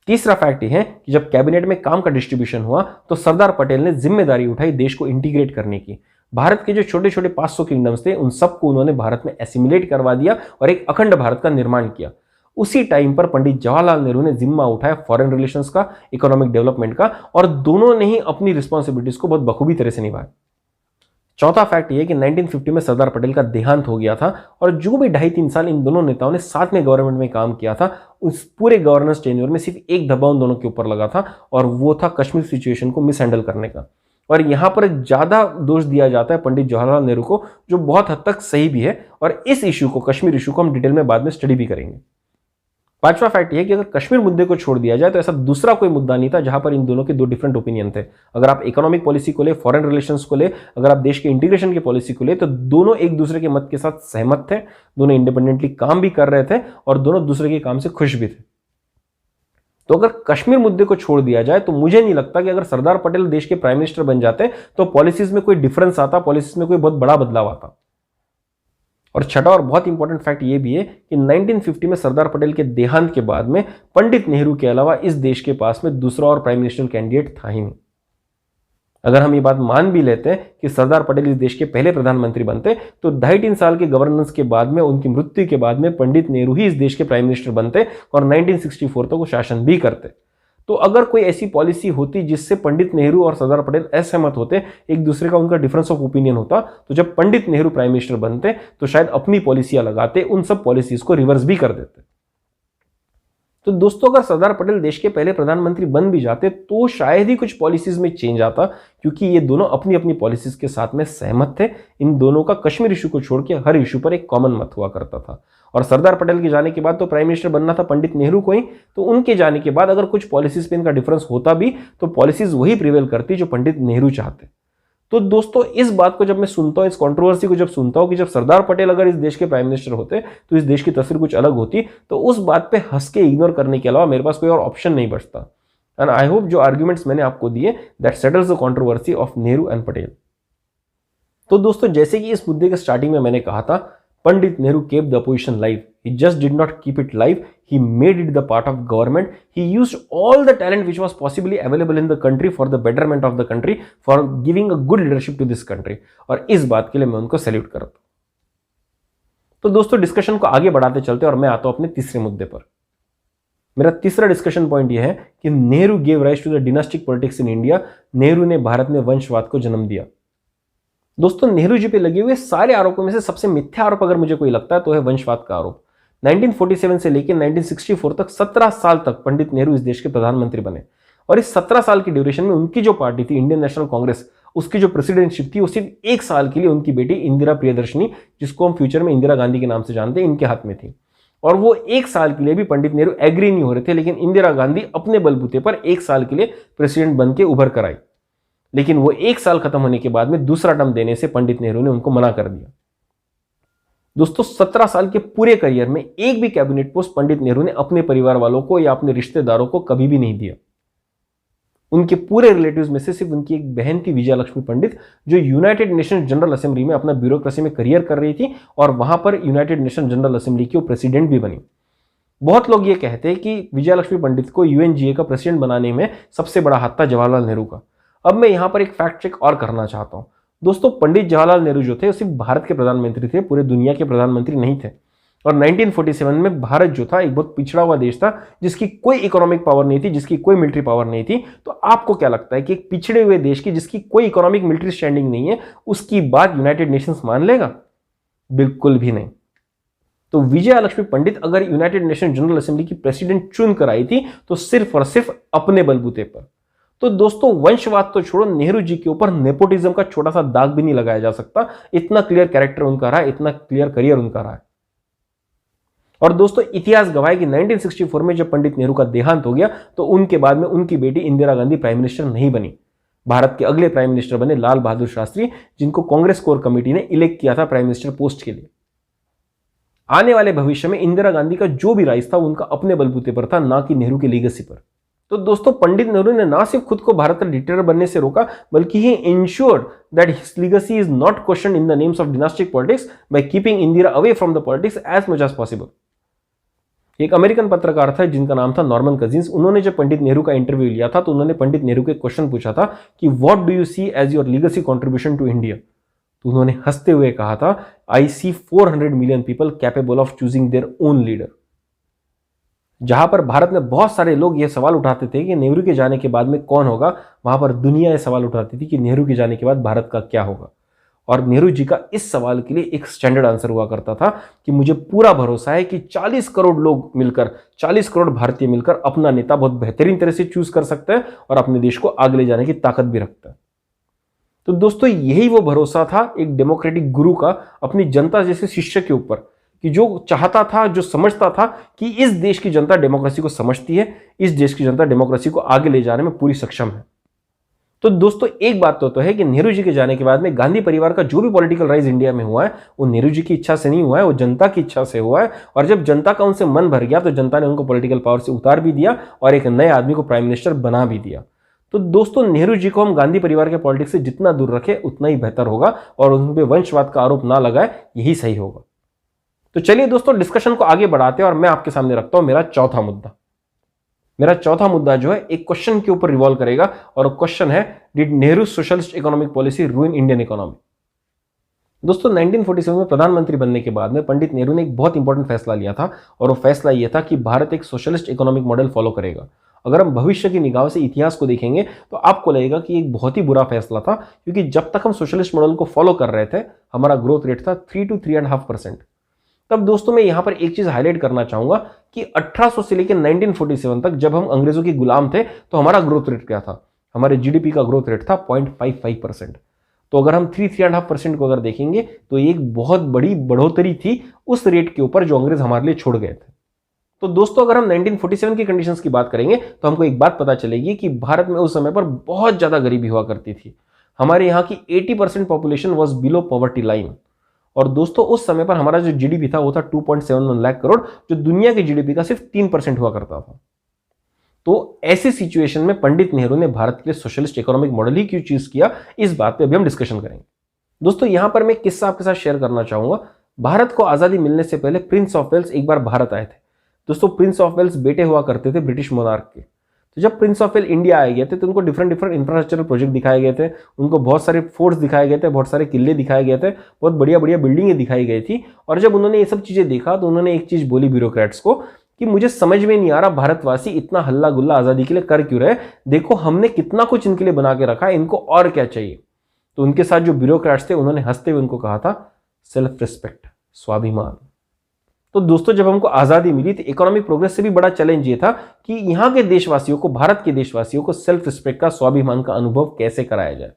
तीसरा फैक्ट यह है कि जब कैबिनेट में काम का डिस्ट्रीब्यूशन हुआ तो सरदार पटेल ने जिम्मेदारी उठाई देश को इंटीग्रेट करने की। भारत के जो छोटे छोटे 500 किंगडम्स थे उन सबको उन्होंने भारत में एसिमिलेट करवा दिया और एक अखंड भारत का निर्माण किया। उसी टाइम पर पंडित जवाहरलाल नेहरू ने जिम्मा उठाया फॉरेन रिलेशंस का, इकोनॉमिक डेवलपमेंट का, और दोनों ने ही अपनी रिस्पॉन्सिबिलिटीज को बहुत बखूबी तरह से निभाया। चौथा फैक्ट यह है कि 1950 में सरदार पटेल का देहांत हो गया था और जो भी 2.5-3 साल इन दोनों नेताओं ने साथ में गवर्नमेंट में काम किया था, उस पूरे गवर्नेंस टेन्योर में सिर्फ एक धब्बा उन दोनों के ऊपर लगा था और वो था कश्मीर सिचुएशन को मिसहैंडल करने का। और यहां पर ज्यादा दोष दिया जाता है पंडित जवाहरलाल नेहरू को, जो बहुत हद तक सही भी है, और इस इशू को, कश्मीर इशू को, हम डिटेल में बाद में स्टडी भी करेंगे। पांचवा फैक्ट यह है कि अगर कश्मीर मुद्दे को छोड़ दिया जाए तो ऐसा दूसरा कोई मुद्दा नहीं था जहां पर इन दोनों के दो डिफरेंट ओपिनियन थे। अगर आप इकोनॉमिक पॉलिसी को ले, फॉरेन रिलेशंस को ले, अगर आप देश के इंटीग्रेशन की पॉलिसी को ले, तो दोनों एक दूसरे के मत के साथ सहमत थे, दोनों इंडिपेंडेंटली काम भी कर रहे थे और दोनों दूसरे के काम से खुश भी थे। तो अगर कश्मीर मुद्दे को छोड़ दिया जाए तो मुझे नहीं लगता कि अगर सरदार पटेल देश के प्राइम मिनिस्टर बन जाते तो पॉलिसीज में कोई डिफरेंस आता, पॉलिसीज में कोई बहुत बड़ा बदलाव आता। और छठा और बहुत इंपॉर्टेंट फैक्ट ये भी है कि 1950 में सरदार पटेल के देहांत के बाद में पंडित नेहरू के अलावा इस देश के पास में दूसरा और प्राइम मिनिस्टर कैंडिडेट था ही नहीं। अगर हम ये बात मान भी लेते हैं कि सरदार पटेल इस देश के पहले प्रधानमंत्री बनते तो 2.5-3 साल के गवर्नेंस के बाद में, उनकी मृत्यु के बाद में, पंडित नेहरू ही इस देश के प्राइम मिनिस्टर बनते और 1964 तक वो शासन भी करते। तो अगर कोई ऐसी पॉलिसी होती जिससे पंडित नेहरू और सरदार पटेल असहमत होते, एक दूसरे का उनका डिफरेंस ऑफ ओपिनियन होता, तो जब पंडित नेहरू प्राइम मिनिस्टर बनते तो शायद अपनी पॉलिसियां लगाते, उन सब पॉलिसीज को रिवर्स भी कर देते। तो दोस्तों, अगर सरदार पटेल देश के पहले प्रधानमंत्री बन भी जाते तो शायद ही कुछ पॉलिसीज में चेंज आता, क्योंकि ये दोनों अपनी अपनी पॉलिसीज के साथ में सहमत थे। इन दोनों का कश्मीर इशू को छोड़ के हर इशू पर एक कॉमन मत हुआ करता था। और सरदार पटेल के जाने के बाद तो प्राइम मिनिस्टर बनना था पंडित नेहरू को ही, तो उनके जाने के बाद अगर कुछ पॉलिसीज पे इनका डिफरेंस होता भी तो पॉलिसीज वही प्रिवेल करती जो पंडित नेहरू चाहते। तो दोस्तों, इस बात को जब मैं सुनता हूं, इस कंट्रोवर्सी को जब सुनता हूं कि जब सरदार पटेल अगर इस देश के प्राइम मिनिस्टर होते तो इस देश की तस्वीर कुछ अलग होती, तो उस बात पे हंस के इग्नोर करने के अलावा मेरे पास कोई और ऑप्शन नहीं बचता। एंड आई होप जो आर्ग्यूमेंट्स मैंने आपको दिए that settles the controversy of Nehru and Patel. तो दोस्तों, जैसे कि इस मुद्दे के स्टार्टिंग में मैंने कहा था, Pandit Nehru kept the opposition live. He just did not keep it live. He made it the part of government. He used all the talent which was possibly available in the country for the betterment of the country, for giving a good leadership to this country. और इस बात के लिए मैं उनको सैल्यूट करता हूं। तो दोस्तों, डिस्कशन को आगे बढ़ाते चलते और मैं आता हूं अपने तीसरे मुद्दे पर। मेरा तीसरा डिस्कशन पॉइंट यह है कि Nehru gave rise to the dynastic politics in India. Nehru ने भारत में वंशवाद को जन्म दिया। दोस्तों, नेहरू जी पे लगे हुए सारे आरोपों में से सबसे मिथ्या आरोप अगर मुझे कोई लगता है तो है वंशवाद का आरोप। 1947 से लेकर 1964 तक 17 साल तक पंडित नेहरू इस देश के प्रधानमंत्री बने और इस 17 साल की ड्यूरेशन में उनकी जो पार्टी थी इंडियन नेशनल कांग्रेस, उसकी जो प्रेसिडेंटशिप थी वो सिर्फ 1 साल के लिए उनकी बेटी इंदिरा प्रियदर्शनी, जिसको हम फ्यूचर में इंदिरा गांधी के नाम से जानते हैं, इनके हाथ में थी। और वो 1 साल के लिए भी पंडित नेहरू एग्री नहीं हो रहे थे, लेकिन इंदिरा गांधी अपने बलबूते पर 1 साल के लिए प्रेसिडेंट बन के उभर कर आई। लेकिन वो 1 साल खत्म होने के बाद में दूसरा टर्म देने से पंडित नेहरू ने उनको मना कर दिया। दोस्तों 17 साल के पूरे करियर में एक भी कैबिनेट पोस्ट पंडित नेहरू ने अपने परिवार वालों को या अपने रिश्तेदारों को कभी भी नहीं दिया। उनके पूरे रिलेटिव्स में से सिर्फ उनकी एक बहन थी विजया लक्ष्मी पंडित, जो यूनाइटेड नेशंस जनरल असेंबली में अपना ब्यूरोक्रेसी में करियर कर रही थी और वहां पर यूनाइटेड नेशन जनरल असेंबली की वो प्रेसिडेंट भी बनी। बहुत लोग ये कहते हैं कि विजया लक्ष्मी पंडित को यूएनजीए का प्रेसिडेंट बनाने में सबसे बड़ा हाथ था जवाहरलाल नेहरू का। अब मैं यहां पर एक फैक्ट चेक और करना चाहता हूं। दोस्तों पंडित जवाहरलाल नेहरू जो थे सिर्फ भारत के प्रधानमंत्री थे, पूरे दुनिया के प्रधानमंत्री नहीं थे। और 1947 में भारत जो था एक बहुत पिछड़ा हुआ देश था, जिसकी कोई इकोनॉमिक पावर नहीं थी, जिसकी कोई मिलिट्री पावर नहीं थी। तो आपको क्या लगता है कि एक पिछड़े हुए देश की जिसकी कोई इकोनॉमिक मिलिट्री स्टैंडिंग नहीं है, उसकी बात यूनाइटेड नेशंस मान लेगा? बिल्कुल भी नहीं। तो विजया लक्ष्मी पंडित अगर यूनाइटेड नेशन जनरल असेंबली की प्रेसिडेंट चुन कर आई थी तो सिर्फ और सिर्फ अपने बलबूते पर। तो दोस्तों वंशवाद तो छोड़ो, नेहरू जी के ऊपर नेपोटिज्म का छोटा सा दाग भी नहीं लगाया जा सकता। इतना क्लियर कैरेक्टर उनका रहा है, इतना क्लियर करियर उनका रहा है। और दोस्तों इतिहास गवाह है कि 1964 में जब पंडित नेहरू का देहांत हो गया तो उनके बाद में उनकी बेटी इंदिरा गांधी प्राइम मिनिस्टर नहीं बनी। भारत के अगले प्राइम मिनिस्टर बने लाल बहादुर शास्त्री, जिनको कांग्रेस कोर कमेटी ने इलेक्ट किया था प्राइम मिनिस्टर पोस्ट के लिए। आने वाले भविष्य में इंदिरा गांधी का जो भी राइज था उनका अपने बलबूते पर था, ना कि नेहरू के लीगेसी पर। तो दोस्तों पंडित नेहरू ने ना सिर्फ खुद को भारत का डिक्टेटर बनने से रोका, बल्कि he insured that his legacy is not questioned in the names of dynastic politics by keeping Indira away from the politics as much as possible. एक अमेरिकन पत्रकार था जिनका नाम था नॉर्मन कजिन्स। उन्होंने जब पंडित नेहरू का इंटरव्यू लिया था तो उन्होंने पंडित नेहरू को एक क्वेश्चन पूछा था कि what do you see as your legacy contribution to India. तो उन्होंने हंसते हुए कहा था, I see 400 million people capable of choosing their own leader. जहां पर भारत में बहुत सारे लोग यह सवाल उठाते थे कि नेहरू के जाने के बाद में कौन होगा, वहां पर दुनिया यह सवाल उठाती थी कि नेहरू के जाने के बाद भारत का क्या होगा। और नेहरू जी का इस सवाल के लिए एक स्टैंडर्ड आंसर हुआ करता था कि मुझे पूरा भरोसा है कि 40 करोड़ लोग मिलकर, 40 करोड़ भारतीय मिलकर अपना नेता बहुत बेहतरीन तरह से चूज कर सकते हैं और अपने देश को आगे ले जाने की ताकत भी रखता है। तो दोस्तों यही वो भरोसा था एक डेमोक्रेटिक गुरु का अपनी जनता जैसे शिष्य के ऊपर, कि जो चाहता था, जो समझता था कि इस देश की जनता डेमोक्रेसी को समझती है, इस देश की जनता डेमोक्रेसी को आगे ले जाने में पूरी सक्षम है। तो दोस्तों एक बात तो है कि नेहरू जी के जाने के बाद में गांधी परिवार का जो भी पॉलिटिकल राइज इंडिया में हुआ है वो नेहरू जी की इच्छा से नहीं हुआ है, वो जनता की इच्छा से हुआ है। और जब जनता का उनसे मन भर गया तो जनता ने उनको पॉलिटिकल पावर से उतार भी दिया और एक नए आदमी को प्राइम मिनिस्टर बना भी दिया। तो दोस्तों नेहरू जी को हम गांधी परिवार के पॉलिटिक्स से जितना दूर रखें उतना ही बेहतर होगा और उन पर वंशवाद का आरोप ना लगाए, यही सही होगा। तो चलिए दोस्तों डिस्कशन को आगे बढ़ाते हैं और मैं आपके सामने रखता हूं मेरा चौथा मुद्दा। मेरा चौथा मुद्दा जो है एक क्वेश्चन के ऊपर रिवॉल्व करेगा और क्वेश्चन है, did Nehru socialist economic policy रूइन Indian economy. दोस्तों 1947 में प्रधानमंत्री बनने के बाद में पंडित नेहरू ने एक बहुत इंपॉर्टेंट फैसला लिया था और वो फैसला यह था कि भारत एक सोशलिस्ट इकोनॉमिक मॉडल फॉलो करेगा। अगर हम भविष्य की निगाह से इतिहास को देखेंगे तो आपको लगेगा कि एक बहुत ही बुरा फैसला था, क्योंकि जब तक हम सोशलिस्ट मॉडल को फॉलो कर रहे थे हमारा ग्रोथ रेट था 3 to 3.5%। तब दोस्तों मैं यहां पर एक चीज हाईलाइट करना चाहूंगा कि 1800 से लेकर 1947 तक जब हम अंग्रेजों के गुलाम थे तो हमारा ग्रोथ रेट क्या था, हमारे जीडीपी का ग्रोथ रेट था 0.55%। तो अगर हम 3-3.5% को अगर देखेंगे तो एक बहुत बड़ी बढ़ोतरी थी उस रेट के ऊपर जो अंग्रेज हमारे लिए छोड़ गए थे। तो दोस्तों अगर हम 1947 की कंडीशंस की बात करेंगे तो हमको एक बात पता चलेगी कि भारत में उस समय पर बहुत ज्यादा गरीबी हुआ करती थी। हमारे यहाँ की 80% population was below poverty line. और दोस्तों उस समय पर हमारा जो जीडीपी था वो था 2.71 लाख करोड़, जो दुनिया के जीडीपी का सिर्फ 3% हुआ करता था। तो ऐसी सिचुएशन में पंडित नेहरू ने भारत के लिए सोशलिस्ट इकोनॉमिक मॉडल ही क्यों चूज किया, इस बात पे अभी हम डिस्कशन करेंगे। दोस्तों यहां पर मैं किस्सा आपके साथ शेयर करना चाहूंगा। भारत को आजादी मिलने से पहले प्रिंस ऑफ वेल्स एक बार भारत आए थे। दोस्तों प्रिंस ऑफ वेल्स बेटे हुआ करते थे ब्रिटिश मोनार्क के। तो जब प्रिंस ऑफ वेल्स इंडिया आए गए थे तो उनको डिफरेंट इंफ्रास्ट्रक्चरल प्रोजेक्ट दिखाए गए थे, उनको बहुत सारे फोर्ट्स दिखाए गए थे, बहुत सारे किले दिखाए गए थे, बहुत बढ़िया बढ़िया बिल्डिंगें दिखाई गई थी। और जब उन्होंने ये सब चीजें देखा तो उन्होंने एक चीज बोली ब्यूरोक्रेट्स को कि मुझे समझ में नहीं आ रहा भारतवासी इतना हल्ला गुल्ला आजादी के लिए कर क्यों रहे, देखो हमने कितना कुछ इनके लिए बना के रखा है, इनको और क्या चाहिए। तो उनके साथ जो ब्यूरोक्रेट्स थे उन्होंने हंसते हुए उनको कहा था सेल्फ रिस्पेक्ट, स्वाभिमान। तो दोस्तों जब हमको आजादी मिली तो इकोनॉमिक प्रोग्रेस से भी बड़ा चैलेंज ये था कि यहाँ के देशवासियों को, भारत के देशवासियों को सेल्फ रिस्पेक्ट का, स्वाभिमान का अनुभव कैसे कराया जाए।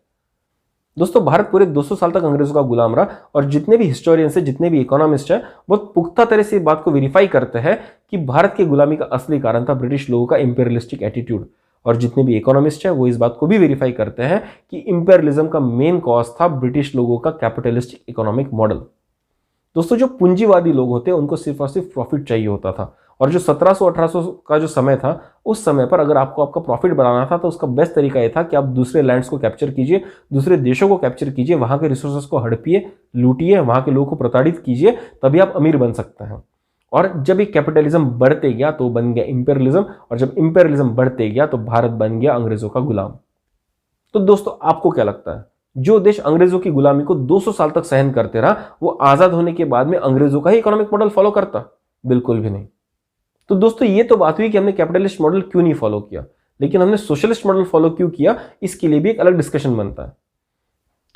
दोस्तों भारत पूरे 200 साल तक अंग्रेजों का गुलाम रहा और जितने भी हिस्टोरियंस है, जितने भी इकोनॉमिस्ट है, बहुत पुख्ता तरह से बात को वेरीफाई करते हैं कि भारत की गुलामी का असली कारण था ब्रिटिश लोगों का इंपीरियलिस्टिक एटीट्यूड। और जितने भी इकोनॉमिस्ट हैं वो इस बात को भी वेरीफाई करते हैं कि इंपेरियलिज्म का मेन कॉज था ब्रिटिश लोगों का कैपिटलिस्टिक इकोनॉमिक मॉडल। दोस्तों जो पूंजीवादी लोग होते हैं उनको सिर्फ और सिर्फ प्रॉफिट चाहिए होता था, और जो 1700-1800 का जो समय था उस समय पर अगर आपको आपका प्रॉफिट बढ़ाना था तो उसका बेस्ट तरीका यह था कि आप दूसरे लैंड्स को कैप्चर कीजिए, दूसरे देशों को कैप्चर कीजिए, वहां के रिसोर्सेज को हड़पिए, लूटिए, वहां के लोगों को प्रताड़ित कीजिए, तभी आप अमीर बन सकते हैं। और जब ये कैपिटलिज्म बढ़ते गया तो बन गया इंपेरियलिज्म, और जब इंपेरियलिज्म बढ़ते गया तो भारत बन गया अंग्रेजों का गुलाम। तो दोस्तों आपको क्या लगता है, जो देश अंग्रेजों की गुलामी को 200 साल तक सहन करते रहा वो आजाद होने के बाद में अंग्रेजों का ही इकोनॉमिक मॉडल फॉलो करता? बिल्कुल भी नहीं। तो दोस्तों ये तो बात हुई कि हमने कैपिटलिस्ट मॉडल क्यों नहीं फॉलो किया, लेकिन हमने सोशलिस्ट मॉडल फॉलो क्यों किया, इसके लिए भी एक अलग डिस्कशन बनता है।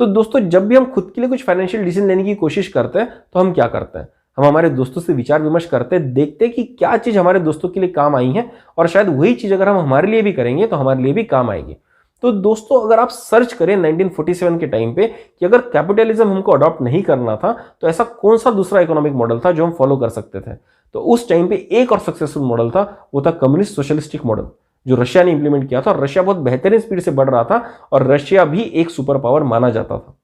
तो दोस्तों जब भी हम खुद के लिए कुछ फाइनेंशियल डिसीजन लेने की कोशिश करते हैं तो हम क्या करते हैं, हम हमारे दोस्तों से विचार विमर्श करते हैं, देखते हैं कि क्या चीज हमारे दोस्तों के लिए काम आई है, और शायद वही चीज अगर हम हमारे लिए भी करेंगे तो हमारे लिए भी काम आएगी। तो दोस्तों अगर आप सर्च करें 1947 के टाइम पे कि अगर कैपिटलिज्म हमको अडॉप्ट नहीं करना था तो ऐसा कौन सा दूसरा इकोनॉमिक मॉडल था जो हम फॉलो कर सकते थे, तो उस टाइम पे एक और सक्सेसफुल मॉडल था, वो था कम्युनिस्ट सोशलिस्टिक मॉडल, जो रशिया ने इंप्लीमेंट किया था। और रशिया बहुत बेहतरीन स्पीड से बढ़ रहा था और रशिया भी एक सुपर पावर माना जाता था।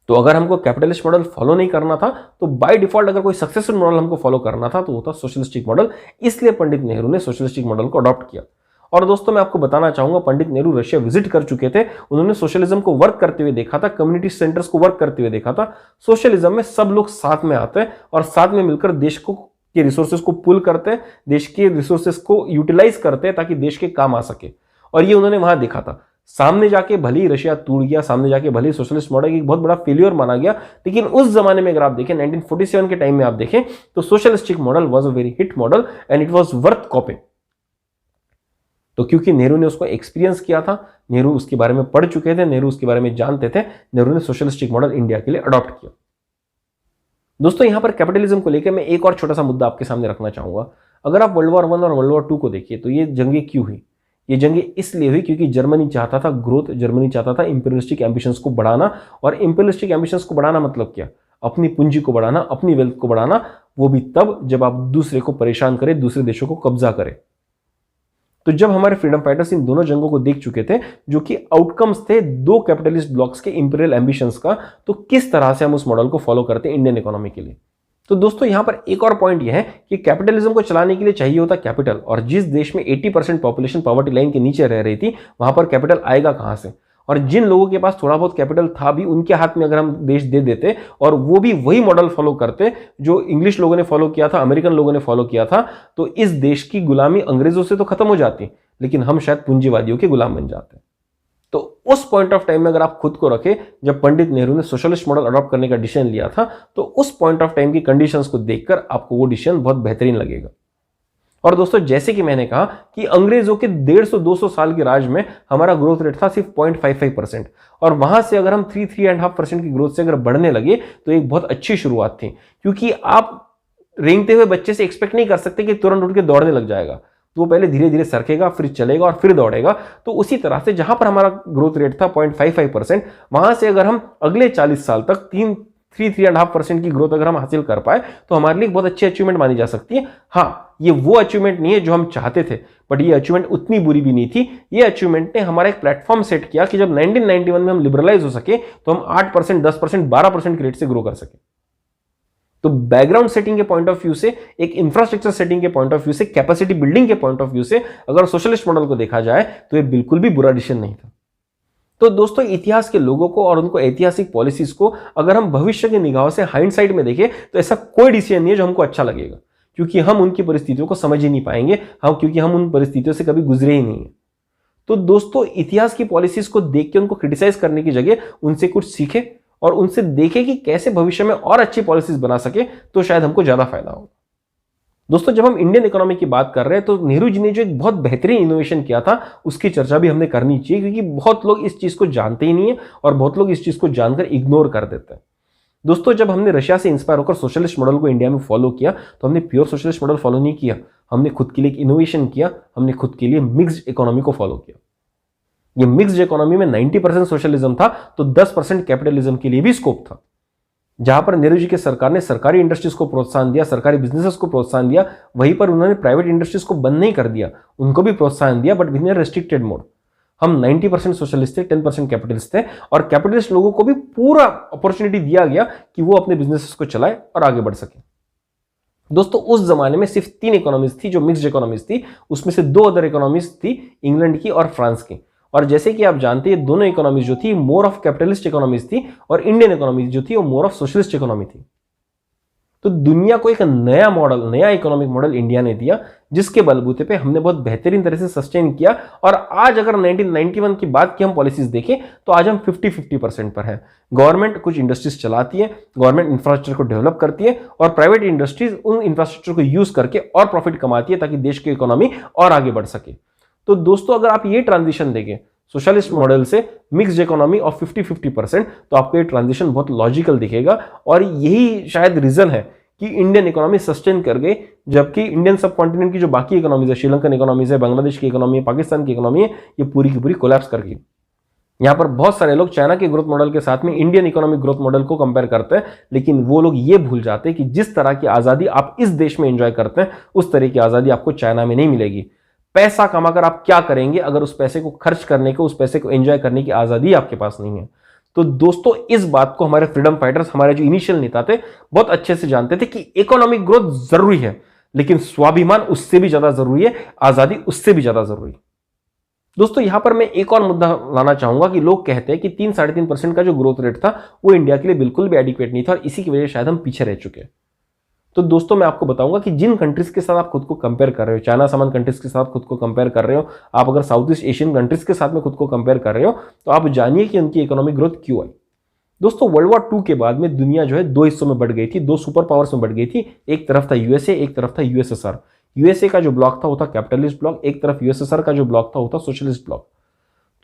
तो अगर हमको कैपिटलिस्ट मॉडल फॉलो नहीं करना था तो बाय डिफॉल्ट अगर कोई सक्सेसफुल मॉडल हमको फॉलो करना था तो वो था सोशलिस्टिक मॉडल। इसलिए पंडित नेहरू ने सोशलिस्टिक मॉडल को अडॉप्ट किया। और दोस्तों मैं आपको बताना चाहूंगा, पंडित नेहरू रशिया विजिट कर चुके थे, उन्होंने सोशलिज्म को वर्क करते हुए देखा था, कम्युनिटी सेंटर्स को वर्क करते हुए देखा था। सोशलिज्म में सब लोग साथ में आते हैं और साथ में मिलकर देश को के रिसोर्सेज को पुल करते हैं, देश के रिसोर्सेज को यूटिलाइज करते हैं ताकि देश के काम आ सके। और ये उन्होंने वहां देखा था। सामने जाके भले ही रशिया टूट गया, सामने जाके भले ही सोशलिस्ट मॉडल एक बहुत बड़ा फेलियर माना गया, लेकिन उस जमाने में अगर आप देखें 1947 के टाइम में आप देखें तो socialistic model was a very hit model and it was worth कॉपिंग। तो क्योंकि नेहरू ने उसको एक्सपीरियंस किया था, नेहरू उसके बारे में पढ़ चुके थे, नेहरू उसके बारे में जानते थे, नेहरू ने सोशलिस्टिक मॉडल इंडिया के लिए अडॉप्ट किया। दोस्तों यहां पर कैपिटलिज्म को लेकर मैं एक और छोटा सा मुद्दा आपके सामने रखना चाहूंगा। अगर आप वर्ल्ड वॉर 1 और वर्ल्ड वॉर 2 को देखिए तो ये जंगें क्यों हुई? ये जंगें इसलिए हुई क्योंकि जर्मनी चाहता था ग्रोथ, जर्मनी चाहता था इंपीरियलिस्टिक एम्बिशंस को बढ़ाना। और इंपीरियलिस्टिक एम्बिशंस को बढ़ाना मतलब क्या? अपनी पूंजी को बढ़ाना, अपनी वेल्थ को बढ़ाना, वो भी तब जब आप दूसरे को परेशान करें, दूसरे देशों को कब्जा करें। तो जब हमारे फ्रीडम फाइटर्स इन दोनों जंगों को देख चुके थे जो कि आउटकम्स थे दो कैपिटलिस्ट ब्लॉक्स के इंपीरियल एम्बिशंस का, तो किस तरह से हम उस मॉडल को फॉलो करते हैं इंडियन इकोनॉमी के लिए। तो दोस्तों यहां पर एक और पॉइंट यह है कि कैपिटलिज्म को चलाने के लिए चाहिए होता कैपिटल, और जिस देश में 80% पॉपुलेशन पॉवर्टी लाइन के नीचे रह रही थी वहां पर कैपिटल आएगा कहां से? और जिन लोगों के पास थोड़ा बहुत कैपिटल था भी, उनके हाथ में अगर हम देश दे देते और वो भी वही मॉडल फॉलो करते जो इंग्लिश लोगों ने फॉलो किया था, अमेरिकन लोगों ने फॉलो किया था, तो इस देश की गुलामी अंग्रेजों से तो खत्म हो जाती, लेकिन हम शायद पूंजीवादियों के गुलाम बन जाते। तो उस पॉइंट ऑफ टाइम में अगर आप खुद को रखें, जब पंडित नेहरू ने सोशलिस्ट मॉडल अडॉप्ट करने का डिसीजन लिया था, तो उस पॉइंट ऑफ टाइम की कंडीशंस को देखकर आपको वो डिसीजन बहुत बेहतरीन लगेगा। और दोस्तों जैसे कि मैंने कहा कि अंग्रेजों के 150-200 साल के राज में हमारा ग्रोथ रेट था सिर्फ 0.55%, और वहां से अगर हम 3-3.5% की ग्रोथ से अगर बढ़ने लगे तो एक बहुत अच्छी शुरुआत थी। क्योंकि आप रेंगते हुए बच्चे से एक्सपेक्ट नहीं कर सकते कि तुरंत उठ के दौड़ने लग जाएगा, तो वो पहले धीरे धीरे सरकेगा, फिर चलेगा और फिर दौड़ेगा। तो उसी तरह से जहां पर हमारा ग्रोथ रेट था 0.55%, वहां से अगर हम अगले 40 साल तक 3-3.5% की ग्रोथ अगर हम हासिल कर पाए तो हमारे लिए बहुत अच्छी अचीवमेंट मानी जा सकती है। हाँ, ये वो अचीवमेंट नहीं है जो हम चाहते थे, बट ये अचीवमेंट उतनी बुरी भी नहीं थी। ये अचीवमेंट ने हमारा एक प्लेटफॉर्म सेट किया कि जब 1991 में हम लिबरलाइज हो सके तो हम 8%, 10%, 12% के रेट से ग्रो कर सके। तो बैकग्राउंड सेटिंग के पॉइंट ऑफ व्यू से, एक इंफ्रास्ट्रक्चर सेटिंग के पॉइंट ऑफ व्यू से, कैपेसिटी बिल्डिंग के पॉइंट ऑफ व्यू से अगर सोशलिस्ट मॉडल को देखा जाए तो ये बिल्कुल भी बुरा डिसीजन नहीं था। तो दोस्तों इतिहास के लोगों को और उनको ऐतिहासिक पॉलिसीज को अगर हम भविष्य की निगाहों से हाइंडसाइट में देखें तो ऐसा कोई डिसीजन नहीं है जो हमको अच्छा लगेगा, क्योंकि हम उनकी परिस्थितियों को समझ ही नहीं पाएंगे, क्योंकि हम उन परिस्थितियों से कभी गुजरे ही नहीं है। तो दोस्तों इतिहास की पॉलिसीज को देख के उनको क्रिटिसाइज करने की जगह उनसे कुछ सीखे और उनसे देखें कि कैसे भविष्य में और अच्छी पॉलिसीज बना सके, तो शायद हमको ज्यादा फायदा होगा। दोस्तों जब हम इंडियन इकोनॉमी की बात कर रहे हैं तो नेहरू जी ने जो एक बहुत बेहतरीन इनोवेशन किया था उसकी चर्चा भी हमने करनी चाहिए, क्योंकि बहुत लोग इस चीज को जानते ही नहीं है और बहुत लोग इस चीज को जानकर इग्नोर कर देते हैं। दोस्तों जब हमने रशिया से इंस्पायर होकर सोशलिस्ट मॉडल को इंडिया में फॉलो किया तो हमने प्योर सोशलिस्ट मॉडल फॉलो नहीं किया, हमने खुद के लिए एक इनोवेशन किया, हमने खुद के लिए मिक्स्ड इकोनॉमी को फॉलो किया। ये मिक्स्ड इकोनॉमी में 90% सोशलिज्म था तो 10% कैपिटलिज्म के लिए भी स्कोप था। जहां पर नेहरू जी की सरकार ने सरकारी इंडस्ट्रीज को प्रोत्साहन दिया, सरकारी बिजनेसेस को प्रोत्साहन दिया, वहीं पर उन्होंने प्राइवेट इंडस्ट्रीज को बंद नहीं कर दिया, उनको भी प्रोत्साहन दिया, but with in restricted mode. हम 90% सोशलिस्ट थे, 10% कैपिटलिस्ट थे, और कैपिटलिस्ट लोगों को भी पूरा अपॉर्चुनिटी दिया गया कि वो अपने बिजनेसेस को चलाए और आगे बढ़ सके। दोस्तों उस जमाने में सिर्फ 3 इकोनॉमीज थी जो मिक्स्ड इकोनॉमीज थी, उसमें से 2 अदर इकोनॉमीज थी, इंग्लैंड की और फ्रांस की। और जैसे कि आप जानते हैं दोनों इकोनॉमीज जो थी मोर ऑफ कैपिटलिस्ट इकोनॉमीज थी, और इंडियन इकोनॉमीज जो थी वो मोर ऑफ सोशलिस्ट इकोनॉमी थी। तो दुनिया को एक नया मॉडल, नया इकोनॉमिक मॉडल इंडिया ने दिया, जिसके बलबूते पे हमने बहुत बेहतरीन तरह से सस्टेन किया। और आज अगर 1991 की बात की हम पॉलिसीज देखें तो आज हम 50-50% पर है। गवर्नमेंट कुछ इंडस्ट्रीज चलाती है, गवर्नमेंट इंफ्रास्ट्रक्चर को डेवलप करती है, और प्राइवेट इंडस्ट्रीज उन इंफ्रास्ट्रक्चर को यूज करके और प्रॉफिट कमाती है ताकि देश की इकोनॉमी और आगे बढ़ सके। तो दोस्तों अगर आप ये ट्रांजिशन देखें सोशलिस्ट मॉडल से मिक्स्ड इकोनॉमी ऑफ 50-50%, तो आपको ये ट्रांजिशन बहुत लॉजिकल दिखेगा। और यही शायद रीजन है कि इंडियन इकोनॉमी सस्टेन कर गई, जबकि इंडियन सब कॉन्टिनेंट की जो बाकी इकोनॉमीज है, श्रीलंकन इकोनॉमीज है, बांग्लादेश की इकोनॉमी है, पाकिस्तान की इकोनॉमी है, ये पूरी की पूरी कोलैप्स कर गई। यहां पर बहुत सारे लोग चाइना के ग्रोथ मॉडल के साथ में इंडियन इकोनॉमिक ग्रोथ मॉडल को कंपेयर करते हैं, लेकिन वो लोग ये भूल जाते हैं कि जिस तरह की आजादी आप इस देश में एंजॉय करते हैं उस तरह की आजादी आपको चाइना में नहीं मिलेगी। पैसा कमाकर आप क्या करेंगे अगर उस पैसे को खर्च करने को, उस पैसे को एंजॉय करने की आजादी आपके पास नहीं है। तो दोस्तों इस बात को हमारे फ्रीडम फाइटर्स, हमारे जो इनिशियल नेता थे, बहुत अच्छे से जानते थे कि इकोनॉमिक ग्रोथ जरूरी है, लेकिन स्वाभिमान उससे भी ज्यादा जरूरी है, आजादी उससे भी ज्यादा जरूरी है। दोस्तों यहां पर मैं एक और मुद्दा लाना चाहूंगा कि लोग कहते हैं कि 3-3.5% का जो ग्रोथ रेट था वो इंडिया के लिए बिल्कुल भी एडिक्वेट नहीं था, और इसी की वजह से शायद हम पीछे रह चुके हैं। तो दोस्तों मैं आपको बताऊंगा कि जिन कंट्रीज के साथ आप खुद को कंपेयर कर रहे हो, चाइना समान कंट्रीज के साथ खुद को कंपेयर कर रहे हो, आप अगर साउथ ईस्ट एशियन कंट्रीज के साथ में खुद को कंपेयर कर रहे हो, तो आप जानिए कि उनकी इकोनॉमिक ग्रोथ क्यों आई। दोस्तों वर्ल्ड वॉर 2 के बाद में दुनिया जो है 2 हिस्सों में बढ़ गई थी, 2 सुपर पावर्स में बढ़ गई थी। एक तरफ था यूएसए, एक तरफ था यूएसएसआर। यूएसए का जो ब्लॉक था वो था कैपिटलिस्ट ब्लॉक, एक तरफ यूएसएसआर का जो ब्लॉक था वो था सोशलिस्ट ब्लॉक।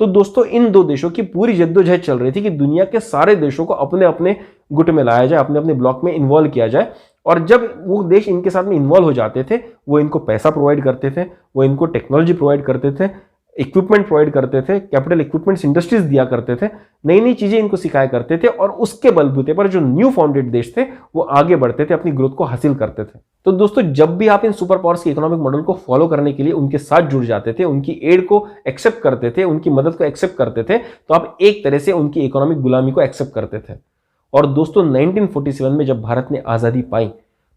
तो दोस्तों इन 2 देशों की पूरी जद्दोजहद चल रही थी कि दुनिया के सारे देशों को अपने अपने गुट में लाया जाए, अपने अपने ब्लॉक में इन्वॉल्व किया जाए। और जब वो देश इनके साथ में इन्वॉल्व हो जाते थे, वो इनको पैसा प्रोवाइड करते थे, वो इनको टेक्नोलॉजी प्रोवाइड करते थे, इक्विपमेंट प्रोवाइड करते थे, कैपिटल इक्विपमेंट्स इंडस्ट्रीज दिया करते थे, नई नई चीजें इनको सिखाया करते थे, और उसके बलबूते पर जो न्यू फाउंडेड देश थे वो आगे बढ़ते थे, अपनी ग्रोथ को हासिल करते थे। तो दोस्तों जब भी आप इन सुपर पावर्स के इकोनॉमिक मॉडल को फॉलो करने के लिए उनके साथ जुड़ जाते थे, उनकी एड को एक्सेप्ट करते थे, उनकी मदद को एक्सेप्ट करते थे, तो आप एक तरह से उनकी इकोनॉमिक गुलामी को एक्सेप्ट करते थे। और दोस्तों 1947 में जब भारत ने आजादी पाई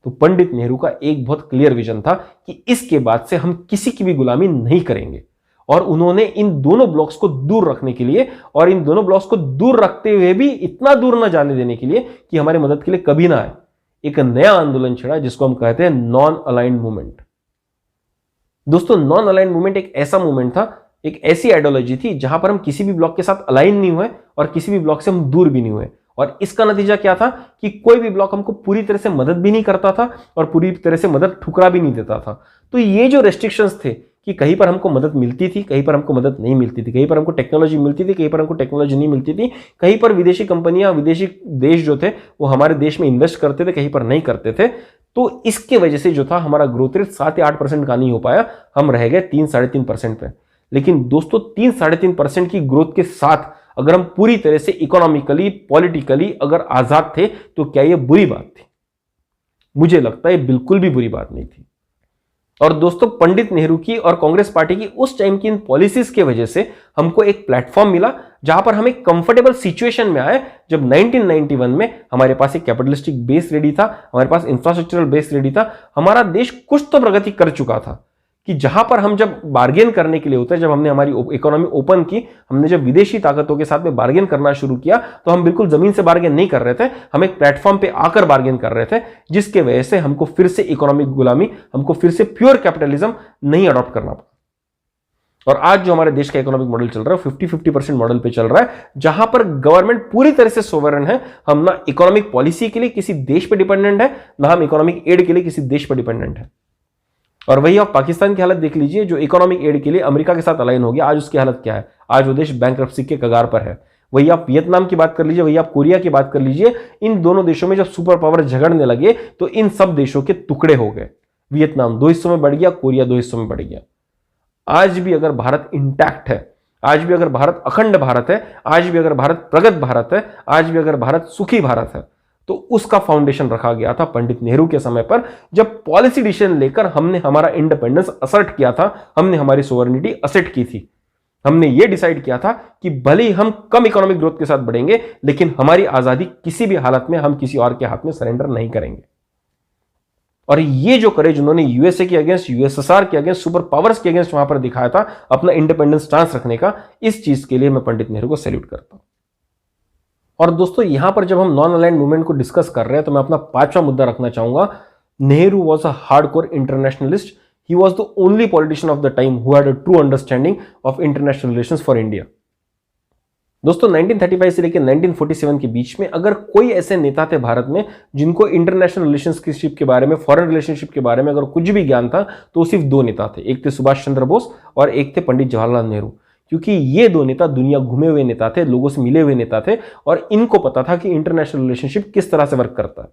तो पंडित नेहरू का एक बहुत क्लियर विजन था कि इसके बाद से हम किसी की भी गुलामी नहीं करेंगे। और उन्होंने इन दोनों ब्लॉक्स को दूर रखने के लिए, और इन दोनों ब्लॉक्स को दूर रखते हुए भी इतना दूर ना जाने देने के लिए कि हमारी मदद के लिए कभी ना आए, एक नया आंदोलन छेड़ा जिसको हम कहते हैं नॉन अलाइंड मूवमेंट। दोस्तों नॉन अलाइंड मूवमेंट एक ऐसा मूवमेंट था, एक ऐसी आइडियोलॉजी थी जहां पर हम किसी भी ब्लॉक के साथ अलाइन नहीं हुए और किसी भी ब्लॉक से हम दूर भी नहीं हुए। और इसका नतीजा क्या था कि कोई भी ब्लॉक हमको पूरी तरह से मदद भी नहीं करता था और पूरी तरह से मदद ठुकरा भी नहीं देता था। तो ये जो रेस्ट्रिक्शंस थे कि कहीं पर हमको मदद मिलती थी, कहीं पर हमको मदद नहीं मिलती थी, कहीं पर हमको टेक्नोलॉजी मिलती थी, कहीं पर हमको टेक्नोलॉजी नहीं मिलती थी, कहीं पर विदेशी कंपनियां, विदेशी देश जो थे वो हमारे देश में इन्वेस्ट करते थे, कहीं पर नहीं करते थे। तो इसके वजह से जो था हमारा ग्रोथ रेट 7 या 8% का नहीं हो पाया, हम रह गए 3-3.5% पे। लेकिन दोस्तों 3-3.5% की ग्रोथ के साथ अगर हम पूरी तरह से इकोनॉमिकली, पॉलिटिकली अगर आजाद थे तो क्या यह बुरी बात थी? मुझे लगता है बिल्कुल भी बुरी बात नहीं थी। और दोस्तों पंडित नेहरू की और कांग्रेस पार्टी की उस टाइम की इन पॉलिसीज के वजह से हमको एक प्लेटफॉर्म मिला जहां पर हम एक कंफर्टेबल सिचुएशन में आए, जब 1991 में हमारे पास एक कैपिटलिस्टिक बेस रेडी था, हमारे पास इंफ्रास्ट्रक्चरल बेस रेडी था, हमारा देश कुछ तो प्रगति कर चुका था कि जहां पर हम जब बार्गेन करने के लिए होते हैं, जब हमने हमारी इकोनॉमी ओपन की, हमने जब विदेशी ताकतों के साथ में बार्गेन करना शुरू किया, तो हम बिल्कुल जमीन से बार्गेन नहीं कर रहे थे, हम एक प्लेटफॉर्म पे आकर बार्गेन कर रहे थे, जिसके वजह से हमको फिर से इकोनॉमिक गुलामी, हमको फिर से प्योर कैपिटलिज्म नहीं अडॉप्ट करना पड़ा। और आज जो हमारे देश का इकोनॉमिक मॉडल चल रहा है 50-50% मॉडल पे चल रहा है, जहां पर गवर्नमेंट पूरी तरह से सोवरेन है। हम ना इकोनॉमिक पॉलिसी के लिए किसी देश पर डिपेंडेंट है, ना हम इकोनॉमिक एड के लिए किसी देश पर डिपेंडेंट है। और वही आप पाकिस्तान की हालत देख लीजिए, जो इकोनॉमिक एड के लिए अमेरिका के साथ अलाइन हो गया, आज उसकी हालत क्या है? आज वो देश बैंकरप्सी के कगार पर है। वही आप वियतनाम की बात कर लीजिए, वही आप कोरिया की बात कर लीजिए। इन दोनों देशों में जब सुपर पावर झगड़ने लगे तो इन सब देशों के टुकड़े हो गए। वियतनाम 2 हिस्सों में बढ़ गया, कोरिया 2 हिस्सों में बढ़ गया। आज भी अगर भारत इंटैक्ट है, आज भी अगर भारत अखंड भारत है, आज भी अगर भारत प्रगत भारत है, आज भी अगर भारत सुखी भारत है, तो उसका फाउंडेशन रखा गया था पंडित नेहरू के समय पर, जब पॉलिसी डिसीजन लेकर हमने हमारा इंडिपेंडेंस असर्ट किया था, हमने हमारी सोवरेनिटी असेट की थी। हमने ये डिसाइड किया था कि भले ही हम कम इकोनॉमिक ग्रोथ के साथ बढ़ेंगे, लेकिन हमारी आजादी किसी भी हालत में हम किसी और के हाथ में सरेंडर नहीं करेंगे। और ये जो करेज उन्होंने यूएसए के अगेंस्ट, यूएसएसआर के अगेंस्ट, सुपर पावर्स के अगेंस्ट वहां पर दिखाया था अपना इंडिपेंडेंस स्टांस रखने का, इस चीज के लिए मैं पंडित नेहरू को सैल्यूट करता हूं। और दोस्तों यहां पर जब हम नॉन अलाइंड मूवमेंट को डिस्कस कर रहे हैं तो मैं अपना 5वां मुद्दा रखना चाहूंगा। Nehru was a hardcore internationalist. He was the only politician of the time who had a true understanding of international relations for India. दोस्तों 1935 से लेकर 1947 के बीच में अगर कोई ऐसे नेता थे भारत में जिनको इंटरनेशनल रिलेशनशिप के बारे में, फॉरेन रिलेशनशिप के बारे में अगर कुछ भी ज्ञान था, तो सिर्फ 2 नेता थे। एक थे सुभाष चंद्र बोस और एक थे पंडित जवाहरलाल नेहरू। क्योंकि ये 2 नेता दुनिया घूमे हुए नेता थे, लोगों से मिले हुए नेता थे और इनको पता था कि इंटरनेशनल रिलेशनशिप किस तरह से वर्क करता है।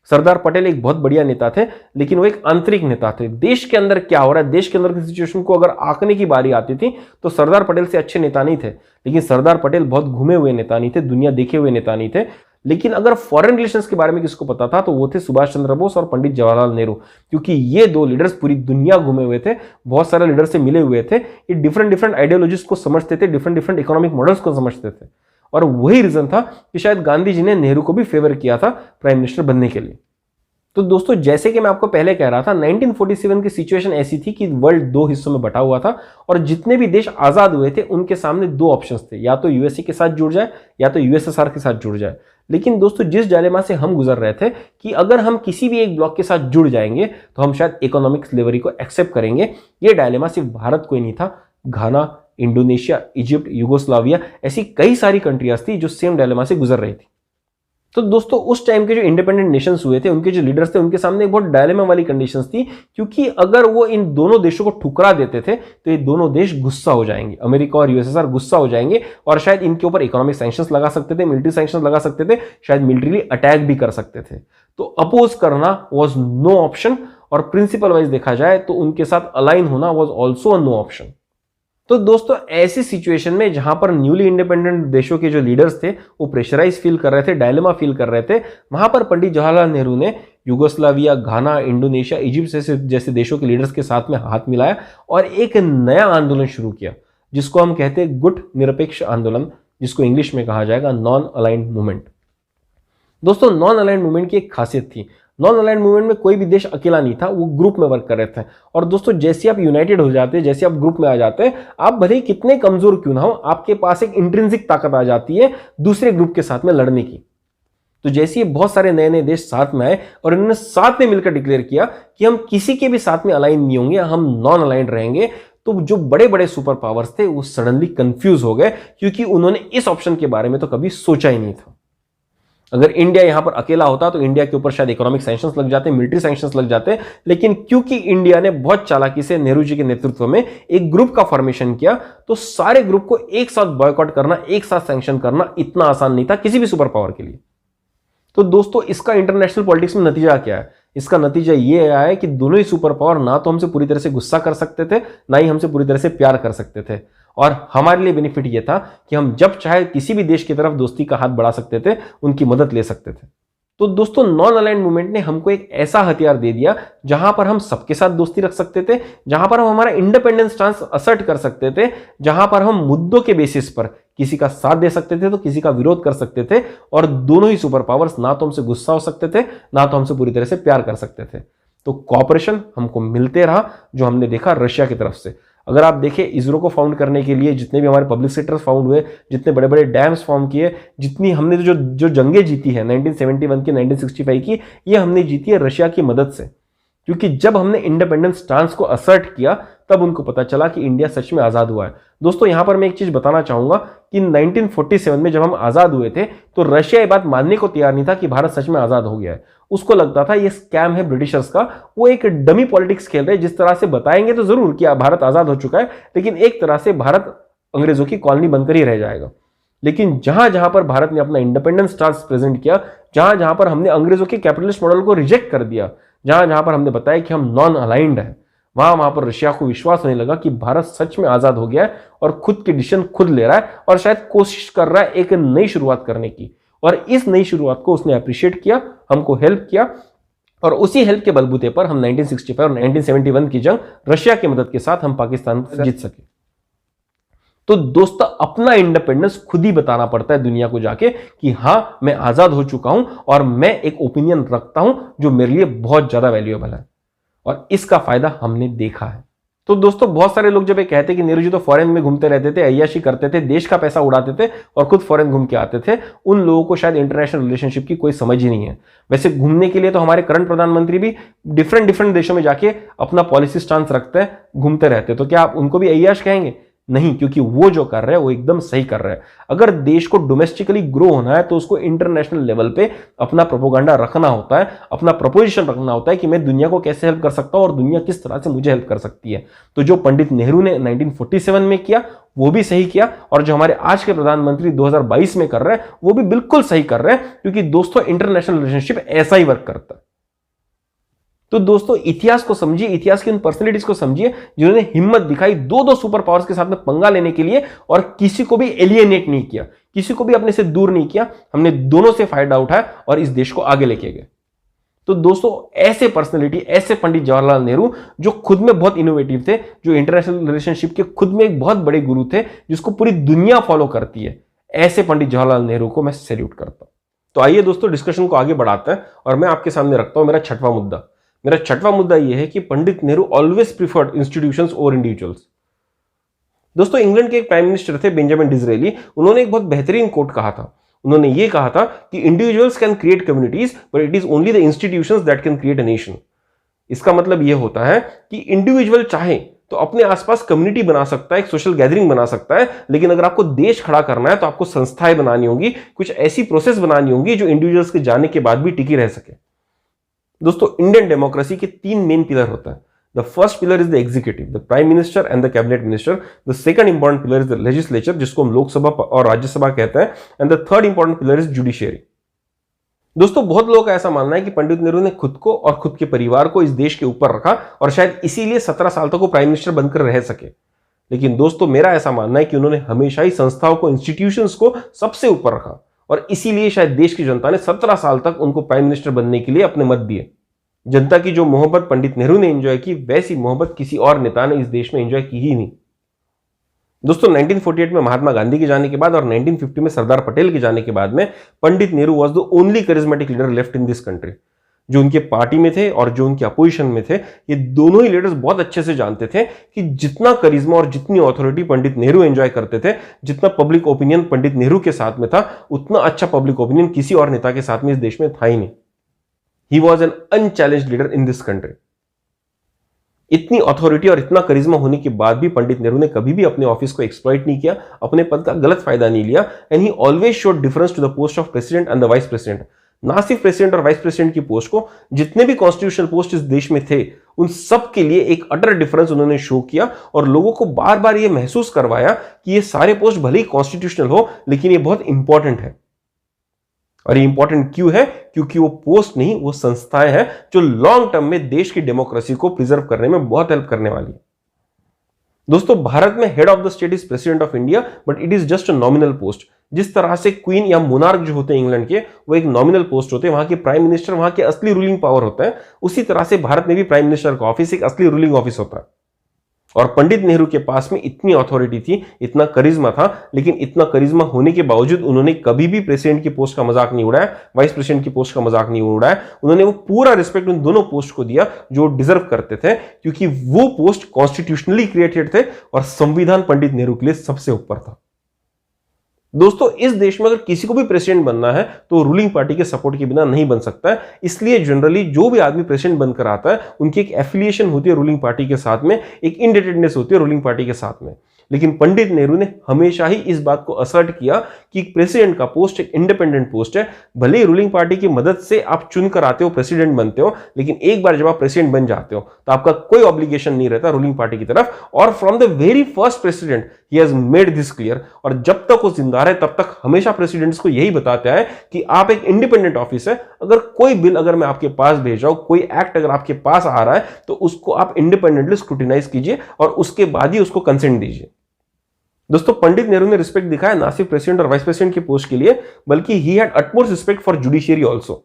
सरदार पटेल एक बहुत बढ़िया नेता थे, लेकिन वो एक आंतरिक नेता थे। देश के अंदर क्या हो रहा है, देश के अंदर की सिचुएशन को अगर आंकने की बारी आती थी तो सरदार पटेल से अच्छे नेता नहीं थे। लेकिन सरदार पटेल बहुत घूमे हुए नेता नहीं थे, दुनिया देखे हुए नेता नहीं थे। लेकिन अगर फॉरेन रिलेशंस के बारे में किसको पता था तो वो थे सुभाष चंद्र बोस और पंडित जवाहरलाल नेहरू। क्योंकि ये 2 लीडर्स पूरी दुनिया घूमे हुए थे, बहुत सारे लीडर से मिले हुए थे, ये डिफरेंट आइडियोलॉजीज को समझते थे, डिफरेंट इकोनॉमिक मॉडल्स को समझते थे। और वही रीजन था कि शायद गांधी जी ने नेहरू को भी फेवर किया था प्राइम मिनिस्टर बनने के लिए। तो दोस्तों जैसे कि मैं आपको पहले कह रहा था, 1947 की सिचुएशन ऐसी थी कि वर्ल्ड 2 हिस्सों में बटा हुआ था और जितने भी देश आजाद हुए थे उनके सामने 2 ऑप्शंस थे, या तो यूएसए के साथ जुड़ जाए या तो यूएसएसआर के साथ जुड़ जाए। लेकिन दोस्तों जिस डायलेमा से हम गुजर रहे थे कि अगर हम किसी भी एक ब्लॉक के साथ जुड़ जाएंगे तो हम शायद इकोनॉमिक स्लेवरी को एक्सेप्ट करेंगे, ये डायलेमा सिर्फ भारत को ही नहीं था, घाना, इंडोनेशिया, इजिप्ट, युगोस्लाविया, ऐसी कई सारी कंट्रीज थी जो सेम डायलेमा से गुजर रही थी। तो दोस्तों उस टाइम के जो इंडिपेंडेंट नेशंस हुए थे, उनके जो लीडर्स थे, उनके सामने एक बहुत डायलेमा वाली कंडीशंस थी। क्योंकि अगर वो इन दोनों देशों को ठुकरा देते थे तो ये दोनों देश गुस्सा हो जाएंगे, अमेरिका और यूएसएसआर गुस्सा हो जाएंगे और शायद इनके ऊपर इकोनॉमिक सैंक्शंस लगा सकते थे, मिलिट्री सैंक्शंस लगा सकते थे, शायद मिलिट्रीली अटैक भी कर सकते थे। तो अपोज करना वॉज नो ऑप्शन और प्रिंसिपल वाइज देखा जाए तो उनके साथ अलाइन होना was also a no option. तो दोस्तों ऐसी सिचुएशन में जहां पर न्यूली इंडिपेंडेंट देशों के जो लीडर्स थे वो प्रेशराइज फील कर रहे थे, डायलेमा फील कर रहे थे, वहां पर पंडित जवाहरलाल नेहरू ने युगोस्लाविया, घाना, इंडोनेशिया, इजिप्ट जैसे देशों के लीडर्स के साथ में हाथ मिलाया और एक नया आंदोलन शुरू किया जिसको हम कहते हैं गुट निरपेक्ष आंदोलन, जिसको इंग्लिश में कहा जाएगा नॉन अलाइंड मूवमेंट। दोस्तों नॉन अलाइंड मूवमेंट की एक खासियत थी, नॉन अलाइंड मूवमेंट में कोई भी देश अकेला नहीं था, वो ग्रुप में वर्क कर रहे थे। और दोस्तों जैसे आप यूनाइटेड हो जाते हैं, जैसे आप ग्रुप में आ जाते हैं, आप भले ही कितने कमजोर क्यों ना हो, आपके पास एक इंट्रिंसिक ताकत आ जाती है दूसरे ग्रुप के साथ में लड़ने की। तो जैसे ही बहुत सारे नए नए देश साथ में आए और इन्होंने साथ में मिलकर डिक्लेयर किया कि हम किसी के भी साथ में अलाइन नहीं होंगे, हम नॉन अलाइंड रहेंगे, तो जो बड़े बड़े सुपर पावर्स थे वो सडनली कंफ्यूज हो गए, क्योंकि उन्होंने इस ऑप्शन के बारे में तो कभी सोचा ही नहीं था। अगर इंडिया यहां पर अकेला होता तो इंडिया के ऊपर शायद इकोनॉमिक सैंक्शंस लग जाते, मिलिट्री सैंक्शंस लग जाते, लेकिन क्योंकि इंडिया ने बहुत चालाकी से नेहरू जी के नेतृत्व में एक ग्रुप का फॉर्मेशन किया, तो सारे ग्रुप को एक साथ बॉयकॉट करना, एक साथ सैंक्शन करना इतना आसान नहीं था किसी भी सुपर पावर के लिए। तो दोस्तों इसका इंटरनेशनल पॉलिटिक्स में नतीजा क्या है? इसका नतीजा ये आया है कि दोनों ही सुपर पावर ना तो हमसे पूरी तरह से गुस्सा कर सकते थे, ना ही हमसे पूरी तरह से प्यार कर सकते थे। और हमारे लिए बेनिफिट ये था कि हम जब चाहे किसी भी देश की तरफ दोस्ती का हाथ बढ़ा सकते थे, उनकी मदद ले सकते थे। तो दोस्तों नॉन अलाइंड मूवमेंट ने हमको एक ऐसा हथियार दे दिया जहां पर हम सबके साथ दोस्ती रख सकते थे, जहां पर हम हमारा इंडिपेंडेंस स्टांस असर्ट कर सकते थे, जहां पर हम मुद्दों के बेसिस पर किसी का साथ दे सकते थे तो किसी का विरोध कर सकते थे, और दोनों ही सुपर पावर्स ना तो हमसे गुस्सा हो सकते थे, ना तो हमसे पूरी तरह से प्यार कर सकते थे। तो कॉपरेशन हमको मिलते रहा, जो हमने देखा रशिया की तरफ से। अगर आप देखें इसरो को फाउंड करने के लिए जितने भी हमारे पब्लिक सेक्टर्स फाउंड हुए, जितने बड़े बड़े डैम्स फॉर्म किए, जितनी हमने जो जंगें जीती है 1971 की, 1965 की, ये हमने जीती है रशिया की मदद से। क्योंकि जब हमने इंडिपेंडेंस स्टांस को असर्ट किया तब उनको पता चला कि इंडिया सच में आजाद हुआ है। दोस्तों यहां पर मैं एक चीज बताना चाहूंगा कि 1947 में जब हम आजाद हुए थे तो रशिया ये बात मानने को तैयार नहीं था कि भारत सच में आजाद हो गया है। उसको लगता था ये स्कैम है ब्रिटिशर्स का, वो एक डमी पॉलिटिक्स खेल रहे हैं, जिस तरह से बताएंगे तो जरूर कि भारत आजाद हो चुका है, लेकिन एक तरह से भारत अंग्रेजों की कॉलोनी बनकर ही रह जाएगा। लेकिन जहां जहां पर भारत ने अपना इंडिपेंडेंस स्टांस प्रेजेंट किया, जहां जहां पर हमने अंग्रेजों के कैपिटलिस्ट मॉडल को रिजेक्ट कर दिया, जहां जहां पर हमने बताया कि हम नॉन अलाइंड है, वहां वहां पर रशिया को विश्वास होने लगा कि भारत सच में आजाद हो गया है और खुद के डिसीजन खुद ले रहा है और शायद कोशिश कर रहा है एक नई शुरुआत करने की। और इस नई शुरुआत को उसने अप्रिशिएट किया, हमको हेल्प किया, और उसी हेल्प के बलबूते पर हम 1965 और 1971 की जंग रशिया की मदद के साथ हम पाकिस्तान को जीत सके। तो दोस्तों, अपना इंडिपेंडेंस खुद ही बताना पड़ता है दुनिया को जाके कि हां, मैं आजाद हो चुका हूं और मैं एक ओपिनियन रखता हूं जो मेरे लिए बहुत ज्यादा वैल्यूएबल है, और इसका फायदा हमने देखा है। तो दोस्तों, बहुत सारे लोग जब ये कहते हैं कि नेहरू जी तो फॉरेन में घूमते रहते थे, अय्याशी करते थे, देश का पैसा उड़ाते थे और खुद फॉरेन घूम के आते थे, उन लोगों को शायद इंटरनेशनल रिलेशनशिप की कोई समझ ही नहीं है। वैसे घूमने के लिए तो हमारे करंट प्रधानमंत्री भी डिफरेंट देशों में जाके अपना पॉलिसी स्टांस रखते हैं, घूमते रहते हैं। तो क्या आप उनको भी अय्याश कहेंगे? नहीं, क्योंकि वो जो कर रहे हैं वो एकदम सही कर रहे हैं। अगर देश को डोमेस्टिकली ग्रो होना है तो उसको इंटरनेशनल लेवल पे अपना प्रोपोगंडा रखना होता है, अपना प्रपोजिशन रखना होता है कि मैं दुनिया को कैसे हेल्प कर सकता हूं और दुनिया किस तरह से मुझे हेल्प कर सकती है। तो जो पंडित नेहरू ने 1947 में किया वो भी सही किया, और जो हमारे आज के प्रधानमंत्री 2022 में कर रहे हैं वो भी बिल्कुल सही कर रहे हैं, क्योंकि दोस्तों इंटरनेशनल रिलेशनशिप ऐसा ही वर्क करता है। तो दोस्तों, इतिहास को समझिए, इतिहास की उन पर्सनैलिटीज को समझिए जिन्होंने हिम्मत दिखाई दो सुपर पावर्स के साथ में पंगा लेने के लिए, और किसी को भी एलियनेट नहीं किया, किसी को भी अपने से दूर नहीं किया। हमने दोनों से फायदा उठाया और इस देश को आगे लेके गए। तो दोस्तों, ऐसे पर्सनैलिटी, ऐसे पंडित जवाहरलाल नेहरू जो खुद में बहुत इनोवेटिव थे, जो इंटरनेशनल रिलेशनशिप के खुद में एक बहुत बड़े गुरु थे, जिसको पूरी दुनिया फॉलो करती है, ऐसे पंडित जवाहरलाल नेहरू को मैं सैल्यूट करता हूं। तो आइए दोस्तों, डिस्कशन को आगे बढ़ाते हैं और मैं आपके सामने रखता हूं मेरा छठवां मुद्दा। मेरा छठवां मुद्दा यह है कि Pandit Nehru always preferred institutions over individuals. दोस्तों, इंग्लैंड के एक प्राइम मिनिस्टर थे बेंजामिन डिज़रेली, उन्होंने एक बहुत बेहतरीन कोट कहा था। उन्होंने यह कहा था कि individuals can create communities but it is only the institutions that can create a nation. इसका मतलब यह होता है कि इंडिविजुअल चाहे तो अपने आसपास कम्युनिटी बना सकता है, एक सोशल गैदरिंग बना सकता है, लेकिन अगर आपको देश खड़ा करना है तो आपको संस्थाएं बनानी होंगी, कुछ ऐसी प्रोसेस बनानी होंगी जो इंडिविजुअल्स के जाने के बाद भी टिकी रह सके। दोस्तों, इंडियन डेमोक्रेसी के 3 मेन पिलर होता है। The first pillar is the executive, the prime minister and the cabinet minister. The second important pillar is the legislature, जिसको हम लोकसभा और राज्यसभा कहते हैं, and the third important pillar is judiciary. दोस्तों, बहुत लोगों का ऐसा मानना है कि पंडित नेहरू ने खुद को और खुद के परिवार को इस देश के ऊपर रखा और शायद इसीलिए 17 साल तक वो प्राइम मिनिस्टर बनकर रह सके। लेकिन दोस्तों, मेरा ऐसा मानना है कि उन्होंने हमेशा ही संस्थाओं को, इंस्टीट्यूशंस को सबसे ऊपर रखा, और इसीलिए शायद देश की जनता ने 17 साल तक उनको प्राइम मिनिस्टर बनने के लिए अपने मत दिए। जनता की जो मोहब्बत पंडित नेहरू ने एंजॉय की, वैसी मोहब्बत किसी और नेता ने इस देश में एंजॉय की ही नहीं। दोस्तों, 1948 में महात्मा गांधी के जाने के बाद और 1950 में सरदार पटेल के जाने के बाद में Pandit Nehru was the only charismatic leader left in this country. जो उनके पार्टी में थे और जो उनके अपोजिशन में थे, ये दोनों ही लीडर्स बहुत अच्छे से जानते थे कि जितना करिश्मा और जितनी ऑथोरिटी पंडित नेहरू एंजॉय करते थे, जितना पब्लिक ओपिनियन पंडित नेहरू के साथ में था, उतना अच्छा पब्लिक ओपिनियन किसी और नेता के साथ में इस देश में था ही नहीं। He was an unchallenged leader in this country. इतनी अथॉरिटी और इतना करिश्मा होने के बाद भी पंडित नेहरू ने कभी भी अपने ऑफिस को एक्सप्लॉइट नहीं किया, अपने पद का गलत फायदा नहीं लिया, and he always showed difference to the post of president and the vice president. ना सिर्फ प्रेसिडेंट और वाइस प्रेसिडेंट की पोस्ट को, जितने भी कॉन्स्टिट्यूशनल पोस्ट इस देश में थे, उन सब के लिए एक अटर डिफरेंस उन्होंने शो किया और लोगों को बार बार यह महसूस करवाया कि ये सारे पोस्ट भले ही कॉन्स्टिट्यूशनल हो, लेकिन ये बहुत इंपॉर्टेंट है। और ये इंपॉर्टेंट क्यों है? क्योंकि वो पोस्ट नहीं, वो संस्थाएं हैं जो लॉन्ग टर्म में देश की डेमोक्रेसी को प्रिजर्व करने में बहुत हेल्प करने वाली है। दोस्तों, भारत में head of the state is president of India, but it is just a nominal post. जिस तरह से क्वीन या मोनार्क जो होते हैं इंग्लैंड के, वो एक नॉमिनल पोस्ट होते हैं, वहां के प्राइम मिनिस्टर वहां के असली रूलिंग पावर होता है, उसी तरह से भारत में भी प्राइम मिनिस्टर का ऑफिस एक असली रूलिंग ऑफिस होता है। और पंडित नेहरू के पास में इतनी अथॉरिटी थी, इतना करिश्मा था, लेकिन इतना करिश्मा होने के बावजूद उन्होंने कभी भी प्रेसिडेंट की पोस्ट का मजाक नहीं उड़ाया, वाइस प्रेसिडेंट की पोस्ट का मजाक नहीं उड़ाया। उन्होंने वो पूरा रिस्पेक्ट उन दोनों पोस्ट को दिया जो डिजर्व करते थे, क्योंकि वो पोस्ट कॉन्स्टिट्यूशनली क्रिएटेड थे और संविधान पंडित नेहरू के लिए सबसे ऊपर था। दोस्तों, इस देश में अगर किसी को भी प्रेसिडेंट बनना है तो रूलिंग पार्टी के सपोर्ट के बिना नहीं बन सकता है। इसलिए जनरली जो भी आदमी प्रेसिडेंट बनकर आता है, उनकी एक एफिलिएशन होती है रूलिंग पार्टी के साथ में, एक इंडेटेडनेस होती है रूलिंग पार्टी के साथ में। लेकिन पंडित नेहरू ने हमेशा ही इस बात को असर्ट किया कि प्रेसिडेंट का पोस्ट एक इंडिपेंडेंट पोस्ट है। भले ही रूलिंग पार्टी की मदद से आप चुनकर आते हो, प्रेसिडेंट बनते हो, लेकिन एक बार जब आप प्रेसिडेंट बन जाते हो तो आपका कोई ऑब्लिगेशन नहीं रहता रूलिंग पार्टी की तरफ। और from the very first president he has made this clear. और जब तक वो जिंदा रहे तब तक हमेशा प्रेसिडेंट्स को यही बताते आए कि आप एक इंडिपेंडेंट ऑफिस है। अगर कोई बिल अगर मैं आपके पास भेज रहा हूं, कोई एक्ट अगर आपके पास आ रहा है, तो उसको आप इंडिपेंडेंटली स्क्रूटिनाइज कीजिए और उसके बाद ही उसको कंसेंट दीजिए। दोस्तों पंडित नेहरू ने रिस्पेक्ट दिखाया ना सिर्फ प्रेसिडेंट और वाइस प्रेसिडेंट की पोस्ट के लिए, बल्कि he had utmost respect for judiciary also.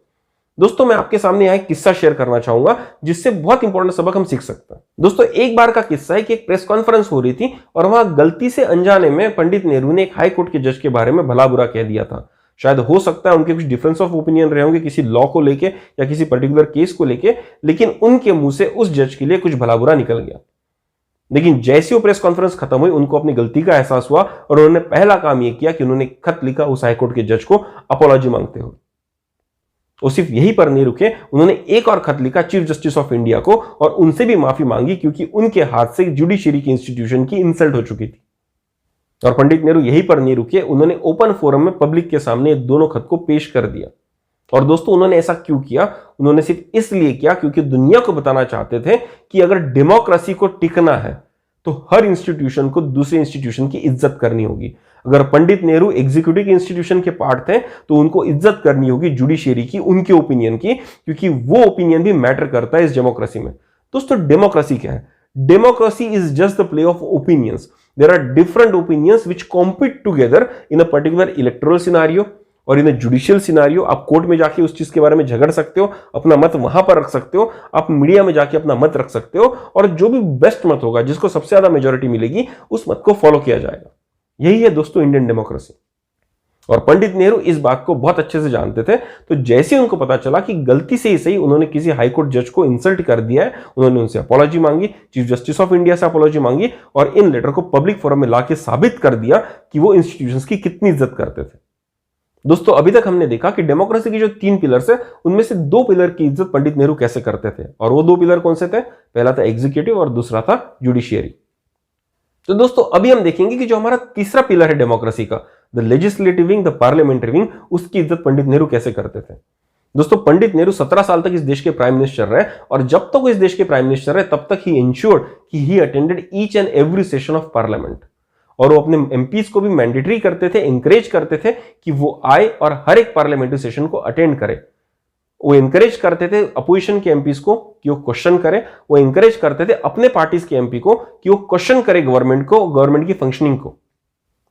दोस्तों मैं आपके सामने यहाँ एक किस्सा शेयर करना चाहूंगा जिससे बहुत इंपॉर्टेंट सबक हम सीख सकते हैं। दोस्तों एक बार का किस्सा है कि एक प्रेस कॉन्फ्रेंस हो रही थी और वहां गलती से अनजाने में पंडित नेहरू ने एक हाई कोर्ट के जज के बारे में भला बुरा कह दिया था। शायद हो सकता है उनके कुछ डिफरेंस ऑफ ओपिनियन रहे होंगे किसी लॉ को लेके या किसी पर्टिकुलर केस को लेके, लेकिन उनके मुंह से उस जज के लिए कुछ भला बुरा निकल गया। लेकिन जैसे वो प्रेस कॉन्फ्रेंस खत्म हुई उनको अपनी गलती का एहसास हुआ और उन्होंने पहला काम यह किया कि उन्होंने खत लिखा उस हाईकोर्ट के जज को अपोलॉजी मांगते हुए। और सिर्फ यही पर नहीं रुके, उन्होंने एक और खत लिखा चीफ जस्टिस ऑफ इंडिया को और उनसे भी माफी मांगी क्योंकि उनके हाथ से जुडिशरी की इंस्टीट्यूशन की इंसल्ट हो चुकी थी। और पंडित नेहरू यही पर नहीं रुके, उन्होंने ओपन फोरम में पब्लिक के सामने दोनों खत को पेश कर दिया। और दोस्तों उन्होंने ऐसा क्यों किया? उन्होंने सिर्फ इसलिए किया क्योंकि दुनिया को बताना चाहते थे कि अगर डेमोक्रेसी को टिकना है तो हर इंस्टीट्यूशन को दूसरे इंस्टीट्यूशन की इज्जत करनी होगी। अगर पंडित नेहरू एग्जीक्यूटिव इंस्टीट्यूशन के पार्ट थे तो उनको इज्जत करनी होगी जुडिशियरी की, उनके ओपिनियन की, क्योंकि वो ओपिनियन भी मैटर करता है इस डेमोक्रेसी में। दोस्तों डेमोक्रेसी क्या है? Democracy is just the play of opinions. There are different opinions which compete together in a particular electoral scenario और इन जुडिशियल सिनारियो। आप कोर्ट में जाके उस चीज के बारे में झगड़ सकते हो, अपना मत वहां पर रख सकते हो, आप मीडिया में जाके अपना मत रख सकते हो और जो भी बेस्ट मत होगा, जिसको सबसे ज्यादा मेजोरिटी मिलेगी, उस मत को फॉलो किया जाएगा। यही है दोस्तों इंडियन डेमोक्रेसी। और पंडित नेहरू इस बात को बहुत अच्छे से जानते थे। तो जैसे उनको पता चला कि गलती से ही सही उन्होंने किसी हाईकोर्ट जज को इंसल्ट कर दिया है, उन्होंने उनसे अपॉलॉजी मांगी, चीफ जस्टिस ऑफ इंडिया से अपॉलॉजी मांगी और इन लेटर को पब्लिक फोरम में लाके साबित कर दिया कि वो इंस्टीट्यूशंस की कितनी इज्जत करते थे। दोस्तों अभी तक हमने देखा कि डेमोक्रेसी की जो 3 पिलर्स है उनमें से 2 पिलर की इज्जत पंडित नेहरू कैसे करते थे, और वो 2 पिलर कौन से थे? पहला था एग्जीक्यूटिव और दूसरा था जुडिशियरी। तो दोस्तों अभी हम देखेंगे कि जो हमारा तीसरा पिलर है डेमोक्रेसी का, the legislative wing, the parliamentary wing, उसकी इज्जत पंडित नेहरू कैसे करते थे। दोस्तों पंडित नेहरू 17 साल तक इस देश के प्राइम मिनिस्टर रहे और जब तक वो इस देश के प्राइम मिनिस्टर रहे तब तक ही इंश्योर्ड कि he attended each and every session of parliament. और वो अपने एमपीज को भी मैंडेटरी करते थे, इंकरेज करते थे कि वो आए और हर एक पार्लियामेंट्री सेशन को अटेंड करे। वो इंकरेज करते थे अपोजिशन के एमपीज को कि वो क्वेश्चन करे, वो इंकरेज करते थे अपने पार्टीज के एमपी को कि वो क्वेश्चन करे गवर्नमेंट को, गवर्नमेंट की फंक्शनिंग को।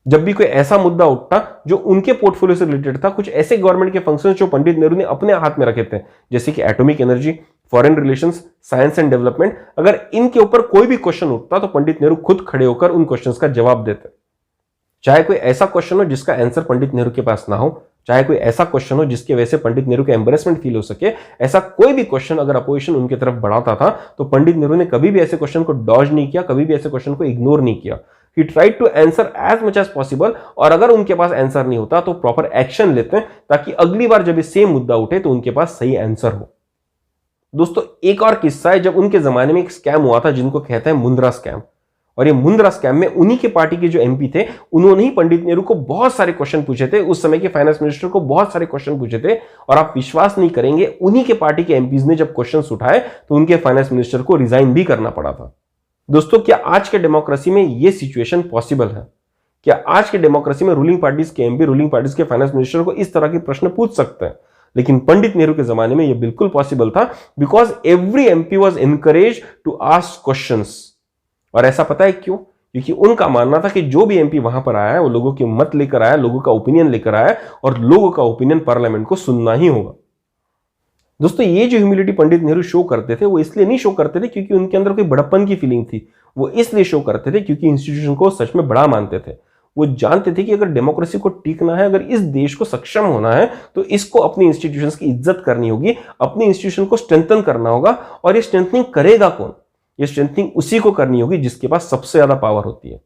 जब भी कोई ऐसा मुद्दा उठता जो उनके पोर्टफोलियो से रिलेटेड था, कुछ ऐसे गवर्नमेंट के फंक्शंस जो पंडित नेहरू ने अपने हाथ में रखे थे, जैसे कि atomic energy, foreign relations, science and development, अगर इनके ऊपर कोई भी क्वेश्चन उठता तो पंडित नेहरू खुद खड़े होकर उन क्वेश्चंस का जवाब देते। चाहे कोई ऐसा क्वेश्चन हो जिसका आंसर पंडित नेहरू के पास ना हो, चाहे कोई ऐसा क्वेश्चन हो जिसके वजह से पंडित नेहरू को एम्बेरसमेंट फील हो सके, ऐसा कोई भी क्वेश्चन अगर अपोजिशन उनकी तरफ बढ़ाता था तो पंडित नेहरू ने कभी भी ऐसे क्वेश्चन को डॉज नहीं किया, कभी भी ऐसे क्वेश्चन को इग्नोर नहीं किया। He tried to answer as much as possible, और अगर उनके पास आंसर नहीं होता तो प्रॉपर एक्शन लेते हैं ताकि अगली बार जब ये सेम मुद्दा उठे तो उनके पास सही आंसर हो। दोस्तों एक और किस्सा है, जब उनके जमाने में एक स्कैम हुआ था जिनको कहते हैं मुंद्रा स्कैम। और ये मुंद्रा स्कैम में उन्हीं के पार्टी के जो एमपी थे उन्होंने ही पंडित नेहरू को बहुत सारे क्वेश्चन पूछे थे, उस समय के फाइनेंस मिनिस्टर को बहुत सारे क्वेश्चन पूछे थे। और आप विश्वास नहीं करेंगे, उन्हीं के पार्टी के एमपीज ने जब क्वेश्चन उठाए तो उनके फाइनेंस मिनिस्टर को रिजाइन भी करना पड़ा था। दोस्तों क्या आज के डेमोक्रेसी में यह सिचुएशन पॉसिबल है? क्या आज के डेमोक्रेसी में रूलिंग पार्टीज के एमपी, रूलिंग पार्टीज के फाइनेंस मिनिस्टर को इस तरह के प्रश्न पूछ सकते हैं? लेकिन पंडित नेहरू के जमाने में यह बिल्कुल पॉसिबल था, because every MP was encourage to ask questions. और ऐसा पता है क्यों? क्योंकि उनका मानना था कि जो भी एमपी वहां पर आया है वो लोगों के मत लेकर आया, लोगों का ओपिनियन लेकर आया और लोगों का ओपिनियन पार्लियामेंट को सुनना ही होगा। दोस्तों ये जो ह्यूमिलिटी पंडित नेहरू शो करते थे वो इसलिए नहीं शो करते थे क्योंकि उनके अंदर कोई बड़प्पन की फीलिंग थी, वो इसलिए शो करते थे क्योंकि इंस्टीट्यूशन को सच में बड़ा मानते थे। वो जानते थे कि अगर डेमोक्रेसी को टिकना है, अगर इस देश को सक्षम होना है तो इसको अपनी इंस्टीट्यूशंस की इज्जत करनी होगी, अपनी इंस्टीट्यूशन को स्ट्रेंथन करना होगा। और ये स्ट्रेंथनिंग करेगा कौन? ये स्ट्रेंथनिंग उसी को करनी होगी जिसके पास सबसे ज्यादा पावर होती है।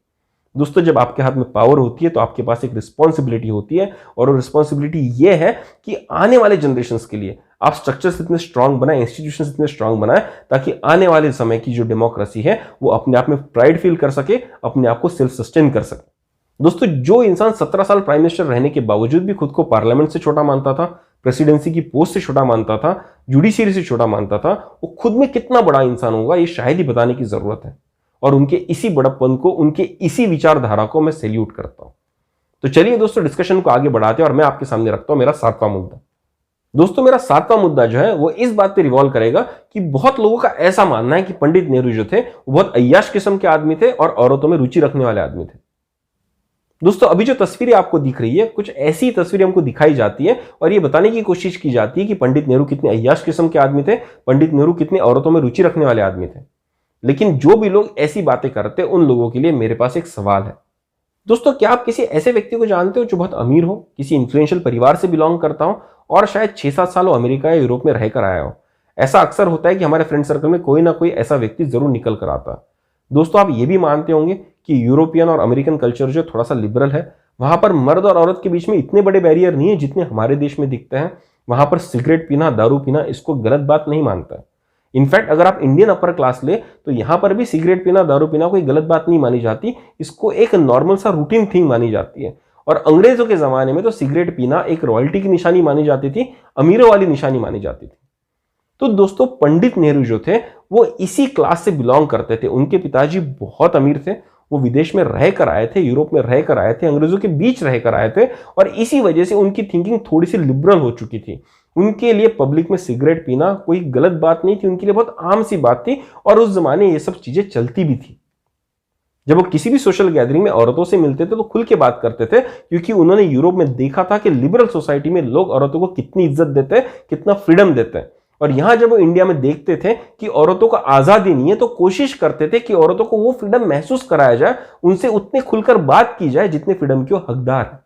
दोस्तों जब आपके हाथ में पावर होती है तो आपके पास एक रिस्पॉन्सिबिलिटी होती है, और वो रिस्पॉन्सिबिलिटी ये है कि आने वाले जनरेशंस के लिए आप स्ट्रक्चर्स इतने स्ट्रांग बनाए, इंस्टीट्यूशंस इतने स्ट्रांग बनाए ताकि आने वाले समय की जो डेमोक्रेसी है वो अपने आप में प्राइड फील कर सके, अपने आप को सेल्फ सस्टेन कर सके। दोस्तों जो इंसान 17 साल प्राइम मिनिस्टर रहने के बावजूद भी खुद को पार्लियामेंट से छोटा मानता था, प्रेसिडेंसी की पोस्ट से छोटा मानता था, जुडिशियरी से छोटा मानता था, वो खुद में कितना बड़ा इंसान होगा ये शायद ही बताने की जरूरत है। और उनके इसी बड़प्पन को, उनके इसी विचारधारा को मैं सैल्यूट करता हूं। तो चलिए दोस्तों डिस्कशन को आगे बढ़ाते हैं और मैं आपके सामने रखता हूं मेरा 7वां मुद्दा। दोस्तों मेरा 7वां मुद्दा जो है वो इस बात पे रिवॉल्व करेगा कि बहुत लोगों का ऐसा मानना है कि पंडित नेहरू जो थे वो बहुत अय्याश किस्म के आदमी थे और औरतों में रुचि रखने वाले आदमी थे। दोस्तों अभी जो तस्वीरें आपको दिख रही है, कुछ ऐसी तस्वीरें हमको दिखाई जाती है और ये बताने की कोशिश की जाती है कि पंडित नेहरू कितने अय्याश किस्म के आदमी थे, पंडित नेहरू कितने औरतों में रुचि रखने वाले आदमी थे। लेकिन जो भी लोग ऐसी बातें करते हैं उन लोगों के लिए मेरे पास एक सवाल है। दोस्तों क्या आप किसी ऐसे व्यक्ति को जानते हो जो बहुत अमीर हो, किसी इन्फ्लुएंशियल परिवार से बिलोंग करता हो और शायद 6-7 साल अमेरिका या यूरोप में रहकर आया हो? ऐसा अक्सर होता है कि हमारे फ्रेंड सर्कल में कोई ना कोई ऐसा व्यक्ति जरूर निकल कर आता है। दोस्तों आप ये भी मानते होंगे कि यूरोपियन और अमेरिकन कल्चर जो थोड़ा सा लिबरल है, वहां पर मर्द और औरत के बीच में इतने बड़े बैरियर नहीं है जितने हमारे देश में दिखते हैं। वहां पर सिगरेट पीना, दारू पीना इसको गलत बात नहीं मानता है। इनफैक्ट अगर आप इंडियन अपर क्लास ले तो यहां पर भी सिगरेट पीना, दारू पीना कोई गलत बात नहीं मानी जाती, इसको एक नॉर्मल सा रूटीन थिंग मानी जाती है। और अंग्रेजों के जमाने में तो सिगरेट पीना एक रॉयल्टी की निशानी मानी जाती थी, अमीरों वाली निशानी मानी जाती थी। तो दोस्तों पंडित नेहरू जो थे वो इसी क्लास से बिलोंग करते थे। उनके पिताजी बहुत अमीर थे, वो विदेश में रह कर आए थे, यूरोप में रह कर आए थे, अंग्रेजों के बीच रह कर आए थे और इसी वजह से उनकी थिंकिंग थोड़ी सी लिबरल हो चुकी थी। उनके लिए पब्लिक में सिगरेट पीना कोई गलत बात नहीं थी, उनके लिए बहुत आम सी बात थी और उस जमाने ये सब चीजें चलती भी थी। जब वो किसी भी सोशल गैदरिंग में औरतों से मिलते थे तो खुल के बात करते थे, क्योंकि उन्होंने यूरोप में देखा था कि लिबरल सोसाइटी में लोग औरतों को कितनी इज्जत देते हैं, कितना फ्रीडम देते हैं। और यहां जब वो इंडिया में देखते थे कि औरतों को आजादी नहीं है तो कोशिश करते थे कि औरतों को वो फ्रीडम महसूस कराया जाए, उनसे उतने खुलकर बात की जाए जितने फ्रीडम के वो हकदार है।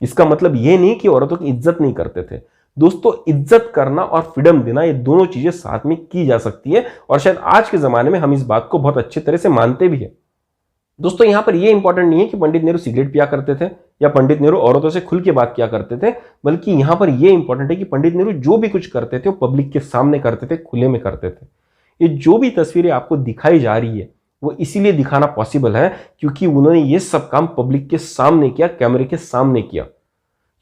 इसका मतलब ये नहीं कि औरतों की इज्जत नहीं करते थे। दोस्तों इज्जत करना और फ्रीडम देना ये दोनों चीजें साथ में की जा सकती है और शायद आज के जमाने में हम इस बात को बहुत अच्छी तरह से मानते भी हैं। दोस्तों यहां पर यह इंपॉर्टेंट नहीं है कि पंडित नेहरू सिगरेट पिया करते थे या पंडित नेहरू औरतों से खुल के बात किया करते थे, बल्कि यहां पर यह इंपॉर्टेंट है कि पंडित नेहरू जो भी कुछ करते थे वो पब्लिक के सामने करते थे, खुले में करते थे। ये जो भी तस्वीरें आपको दिखाई जा रही है वो इसीलिए दिखाना पॉसिबल है क्योंकि उन्होंने ये सब काम पब्लिक के सामने किया, कैमरे के सामने किया।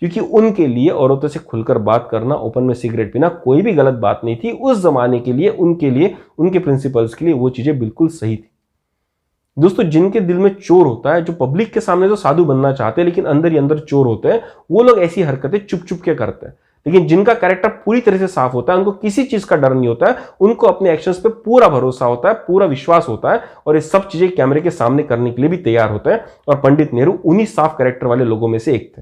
क्योंकि उनके लिए औरतों से खुलकर बात करना, ओपन में सिगरेट पीना कोई भी गलत बात नहीं थी। उस जमाने के लिए, उनके प्रिंसिपल्स के लिए वो चीजें बिल्कुल सही थी। दोस्तों जिनके दिल में चोर होता है, जो पब्लिक के सामने तो साधु बनना चाहते हैं लेकिन अंदर ही अंदर चोर होते हैं, वो लोग ऐसी हरकतें चुप चुप के करते हैं। लेकिन जिनका कैरेक्टर पूरी तरह से साफ होता है, उनको किसी चीज का डर नहीं होता है, उनको अपने एक्शंस पे पूरा भरोसा होता है, पूरा विश्वास होता है और ये सब चीजें कैमरे के सामने करने के लिए भी तैयार होते हैं। और पंडित नेहरू उन्हीं साफ कैरेक्टर वाले लोगों में से एक थे।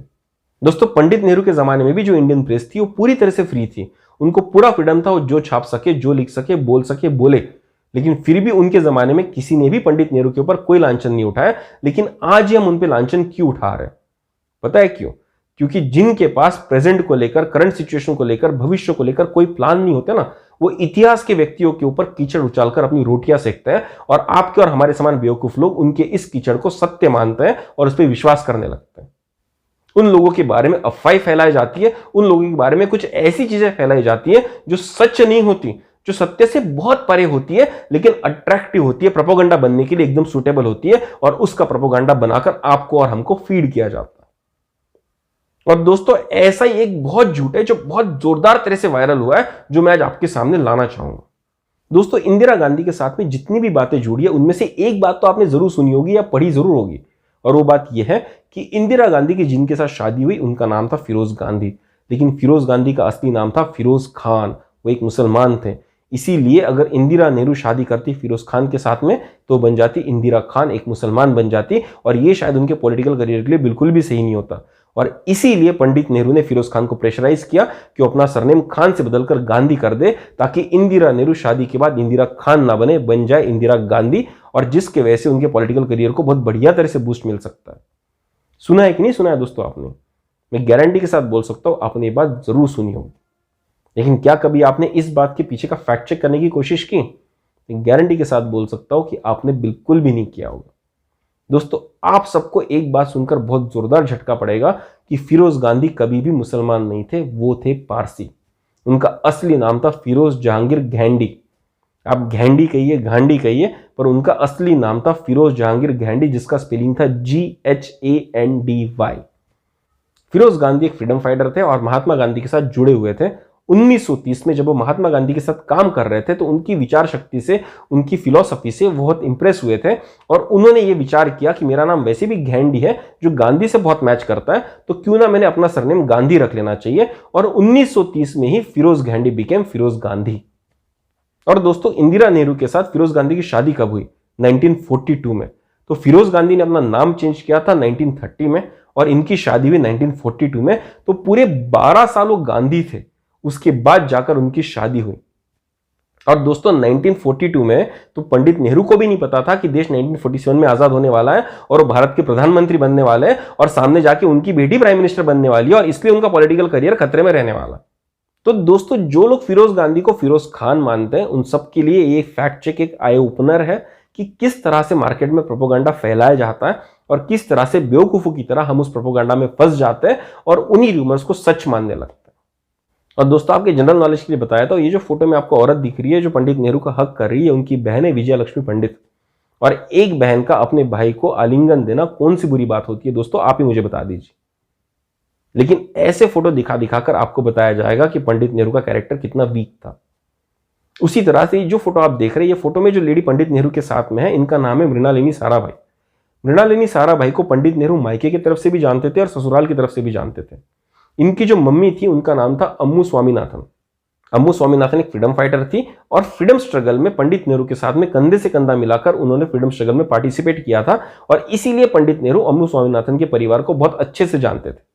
दोस्तों पंडित नेहरू के जमाने में भी जो इंडियन प्रेस थी वो पूरी तरह से फ्री थी। उनको पूरा फ्रीडम था, वो जो छाप सके, जो लिख सके, बोल सके, बोले। लेकिन फिर भी उनके जमाने में किसी ने भी पंडित नेहरू के ऊपर कोई लांछन नहीं उठाया। लेकिन आज हम उन पे लांछन क्यों उठा रहे हैं? पता है क्यों? क्योंकि जिनके पास प्रेजेंट को लेकर, करंट सिचुएशन को लेकर, भविष्य को लेकर कोई प्लान नहीं होता ना, वो इतिहास के व्यक्तियों के ऊपर कीचड़ उछालकर अपनी रोटियां सेकते हैं और आपके और हमारे समान बेवकूफ लोग उनके इस कीचड़ को सत्य मानते हैं और उस पर विश्वास करने लगते हैं। उन लोगों के बारे में अफवाह फैलाई जाती है, उन लोगों के बारे में कुछ ऐसी चीजें फैलाई जाती है जो सच नहीं होती, जो सत्य से बहुत परे होती है, लेकिन अट्रैक्टिव होती है, प्रोपेगेंडा बनने के लिए एकदम सूटेबल होती है और उसका प्रोपेगेंडा बनाकर आपको और हमको फीड किया जाता है। और दोस्तों ऐसा ही एक बहुत झूठ है जो बहुत जोरदार तरह से वायरल हुआ है, जो मैं आज आपके सामने लाना चाहूंगा। दोस्तों इंदिरा गांधी के साथ में जितनी भी बातें जुड़ी है उनमें से एक बात तो आपने जरूर सुनी होगी या पढ़ी जरूर होगी, और वो बात यह है कि इंदिरा गांधी की जिनके साथ शादी हुई उनका नाम था फिरोज गांधी। लेकिन फिरोज गांधी का असली नाम था फिरोज खान, वो एक मुसलमान थे। इसीलिए अगर इंदिरा नेहरू शादी करती फिरोज खान के साथ में तो बन जाती इंदिरा खान, एक मुसलमान बन जाती, और ये शायद उनके पॉलिटिकल करियर के लिए बिल्कुल भी सही नहीं होता। और इसीलिए पंडित नेहरू ने फिरोज खान को प्रेशराइज किया कि वो अपना सरनेम खान से बदलकर गांधी कर दे, ताकि इंदिरा नेहरू शादी के बाद इंदिरा खान ना बने, बन जाए इंदिरा गांधी, और जिसके वजह से उनके पॉलिटिकल करियर को बहुत बढ़िया तरह से बूस्ट मिल सकता है। सुना है कि नहीं सुना है दोस्तों आपने? मैं गारंटी के साथ बोल सकता हूं आपने ये बात जरूर सुनी होगी। लेकिन क्या कभी आपने इस बात के पीछे का फैक्ट चेक करने की कोशिश की? गारंटी के साथ बोल सकता हूं कि आपने बिल्कुल भी नहीं किया होगा। दोस्तों आप सबको एक बात सुनकर बहुत जोरदार झटका पड़ेगा कि फिरोज गांधी कभी भी मुसलमान नहीं थे, वो थे पारसी। उनका असली नाम था फिरोज जहांगीर घेंडी। आप घेंडी कहिए, गांधी कहिए, पर उनका असली नाम था फिरोज जहांगीर घेंडी, जिसका स्पेलिंग था GHANDY। फिरोज गांधी एक फ्रीडम फाइटर थे और महात्मा गांधी के साथ जुड़े हुए थे। 1930 में जब वो महात्मा गांधी के साथ काम कर रहे थे तो उनकी विचार शक्ति से, उनकी फिलॉसफी से बहुत इंप्रेस हुए थे और उन्होंने ये विचार किया कि मेरा नाम वैसे भी घेंडी है जो गांधी से बहुत मैच करता है, तो क्यों ना मैंने अपना सरनेम गांधी रख लेना चाहिए। और 1930 में ही फिरोज घेंडी बिकेम फिरोज गांधी। और दोस्तों इंदिरा नेहरू के साथ फिरोज गांधी की शादी कब हुई? 1942 में। तो फिरोज गांधी ने अपना नाम चेंज किया था 1930 में और इनकी शादी हुई 1942 में। तो पूरे 12 साल वो गांधी थे, उसके बाद जाकर उनकी शादी हुई। और दोस्तों 1942 में तो पंडित नेहरू को भी नहीं पता था कि देश 1947 में आजाद होने वाला है और वो भारत के प्रधानमंत्री बनने वाले हैं और सामने जाके उनकी बेटी प्राइम मिनिस्टर बनने वाली है और इसलिए उनका पॉलिटिकल करियर खतरे में रहने वाला। तो दोस्तों जो लोग फिरोज गांधी को फिरोज खान मानते हैं उन सब के लिए ये फैक्ट चेक एक आई ओपनर है कि किस तरह से मार्केट में प्रोपोगंडा फैलाया जाता है और किस तरह से बेवकूफों की तरह हम उस प्रोपोगंडा में फंस जाते हैं और उन्हीं रूमर्स को सच मानने लगते हैं। और दोस्तों आपके जनरल नॉलेज के लिए बताया था, ये जो फोटो में आपको औरत दिख रही है जो पंडित नेहरू का हक कर रही है, उनकी बहन है विजया लक्ष्मी पंडित। और एक बहन का अपने भाई को आलिंगन देना कौन सी बुरी बात होती है दोस्तों, आप ही मुझे बता दीजिए। लेकिन ऐसे फोटो दिखा दिखाकर आपको बताया जाएगा कि पंडित नेहरू का कैरेक्टर कितना वीक था। उसी तरह से जो फोटो आप देख रहे हैं, ये फोटो में जो लेडी पंडित नेहरू के साथ में है, इनका नाम है मृणालिनी साराभाई। मृणालिनी साराभाई को पंडित नेहरू मायके की तरफ से भी जानते थे और ससुराल की तरफ से भी जानते थे। इनकी जो मम्मी थी उनका नाम था अम्मू स्वामीनाथन। अम्मू स्वामीनाथन एक फ्रीडम फाइटर थी और फ्रीडम स्ट्रगल में पंडित नेहरू के साथ में कंधे से कंधा मिलाकर उन्होंने फ्रीडम स्ट्रगल में पार्टिसिपेट किया था और इसीलिए पंडित नेहरू अम्मू स्वामीनाथन के परिवार को बहुत अच्छे से जानते थे।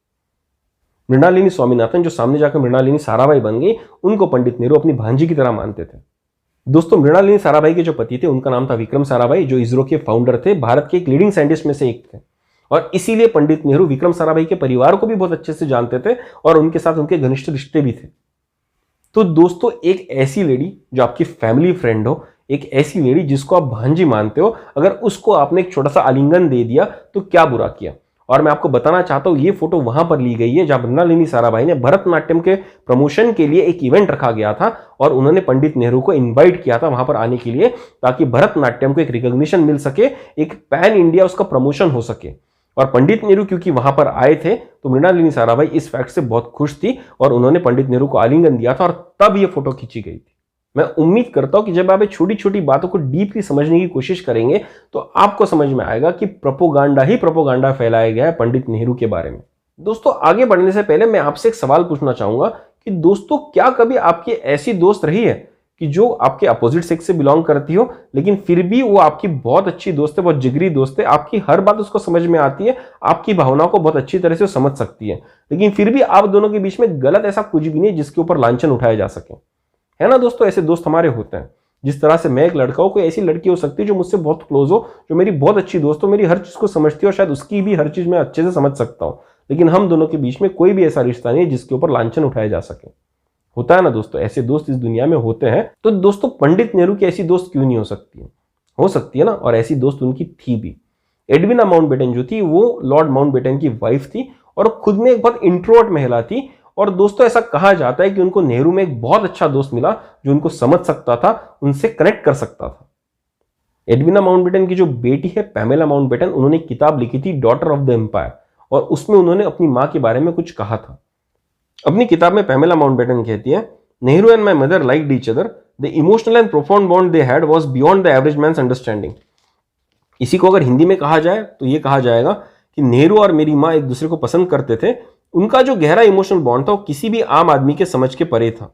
मृणालिनी स्वामीनाथन जो सामने जाकर मृणालिनी साराभाई बन गई, उनको पंडित नेहरू अपनी भांजी की तरह मानते थे। दोस्तों मृणालिनी साराभाई के जो पति थे उनका नाम था विक्रम साराभाई, जो इसरो के फाउंडर थे, भारत के एक लीडिंग साइंटिस्ट में से एक थे। और इसीलिए पंडित नेहरू विक्रम साराभाई के परिवार को भी बहुत अच्छे से जानते थे और उनके साथ उनके घनिष्ठ रिश्ते भी थे। तो दोस्तों एक ऐसी लेडी जो आपकी फैमिली फ्रेंड हो, एक ऐसी लेडी जिसको आप भांजी मानते हो, अगर उसको आपने एक छोटा सा आलिंगन दे दिया तो क्या बुरा किया। और मैं आपको बताना चाहता हूं ये फोटो वहां पर ली गई है जहां मृणालिनी साराभाई ने भरतनाट्यम के प्रमोशन के लिए एक इवेंट रखा गया था और उन्होंने पंडित नेहरू को इनवाइट किया था वहां पर आने के लिए, ताकि भरतनाट्यम को एक रिकॉग्निशन मिल सके, एक पैन इंडिया उसका प्रमोशन हो सके। और पंडित नेहरू क्योंकि वहां पर आए थे तो मृणालिनी साराभाई इस फैक्ट से बहुत खुश थी और उन्होंने पंडित नेहरू को आलिंगन दिया था और तब ये फोटो खींची गई थी। मैं उम्मीद करता हूं कि जब आप छोटी छोटी बातों को डीपली समझने की कोशिश करेंगे तो आपको समझ में आएगा कि प्रोपोगंडा ही प्रोपोगंडा फैलाया गया है पंडित नेहरू के बारे में। दोस्तों आगे बढ़ने से पहले मैं आपसे एक सवाल पूछना चाहूंगा कि दोस्तों क्या कभी आपकी ऐसी दोस्त रही है कि जो आपके अपोजिट सेक्स से बिलोंग करती हो, लेकिन फिर भी वो आपकी बहुत अच्छी दोस्त है, बहुत जिगरी दोस्त है, आपकी हर बात उसको समझ में आती है, आपकी भावनाओं को बहुत अच्छी तरह से समझ सकती है, लेकिन फिर भी आप दोनों के बीच में गलत ऐसा कुछ भी नहीं जिसके ऊपर लांछन उठाया जा सके, है ना दोस्तों। ऐसे दोस्त हमारे होते हैं। जिस तरह से मैं एक लड़का हूं, कोई ऐसी लड़की हो सकती है जो मुझसे बहुत क्लोज हो, जो मेरी बहुत अच्छी दोस्त हो, मेरी हर चीज को समझती है और शायद उसकी भी हर चीज मैं अच्छे से समझ सकता हूं, लेकिन हम दोनों के बीच में कोई भी ऐसा रिश्ता नहीं है जिसके ऊपर लांछन उठाया जा सके। होता है ना दोस्तों, ऐसे दोस्त इस दुनिया में होते हैं। तो दोस्तों पंडित नेहरू की ऐसी दोस्त क्यों नहीं हो सकती है? हो सकती है ना, और ऐसी दोस्त उनकी थी भी। एडविना माउंटबेटन जो थी वो लॉर्ड माउंटबेटन की वाइफ थी और खुद में एक बहुत इंट्रोवर्ट महिला थी। और दोस्तों ऐसा कहा जाता है कि उनको नेहरू में एक बहुत अच्छा दोस्त मिला जो उनको समझ सकता था, उनसे कनेक्ट कर सकता था। एडविना माउंटबेटन की जो बेटी है पैमेला माउंटबेटन, उन्होंने किताब लिखी थी डॉटर ऑफ द एम्पायर और उसमें उन्होंने अपनी मां के बारे में कुछ कहा था। अपनी किताब में पैमेला माउंटबेटन कहती है, Nehru and my mother liked each other, the emotional and profound bond they had was beyond the average man's understanding. इसी को अगर हिंदी में कहा जाए तो ये कहा जाएगा कि नेहरू और मेरी मां एक दूसरे को पसंद करते थे, उनका जो गहरा इमोशनल बॉन्ड था वो किसी भी आम आदमी के समझ के परे था।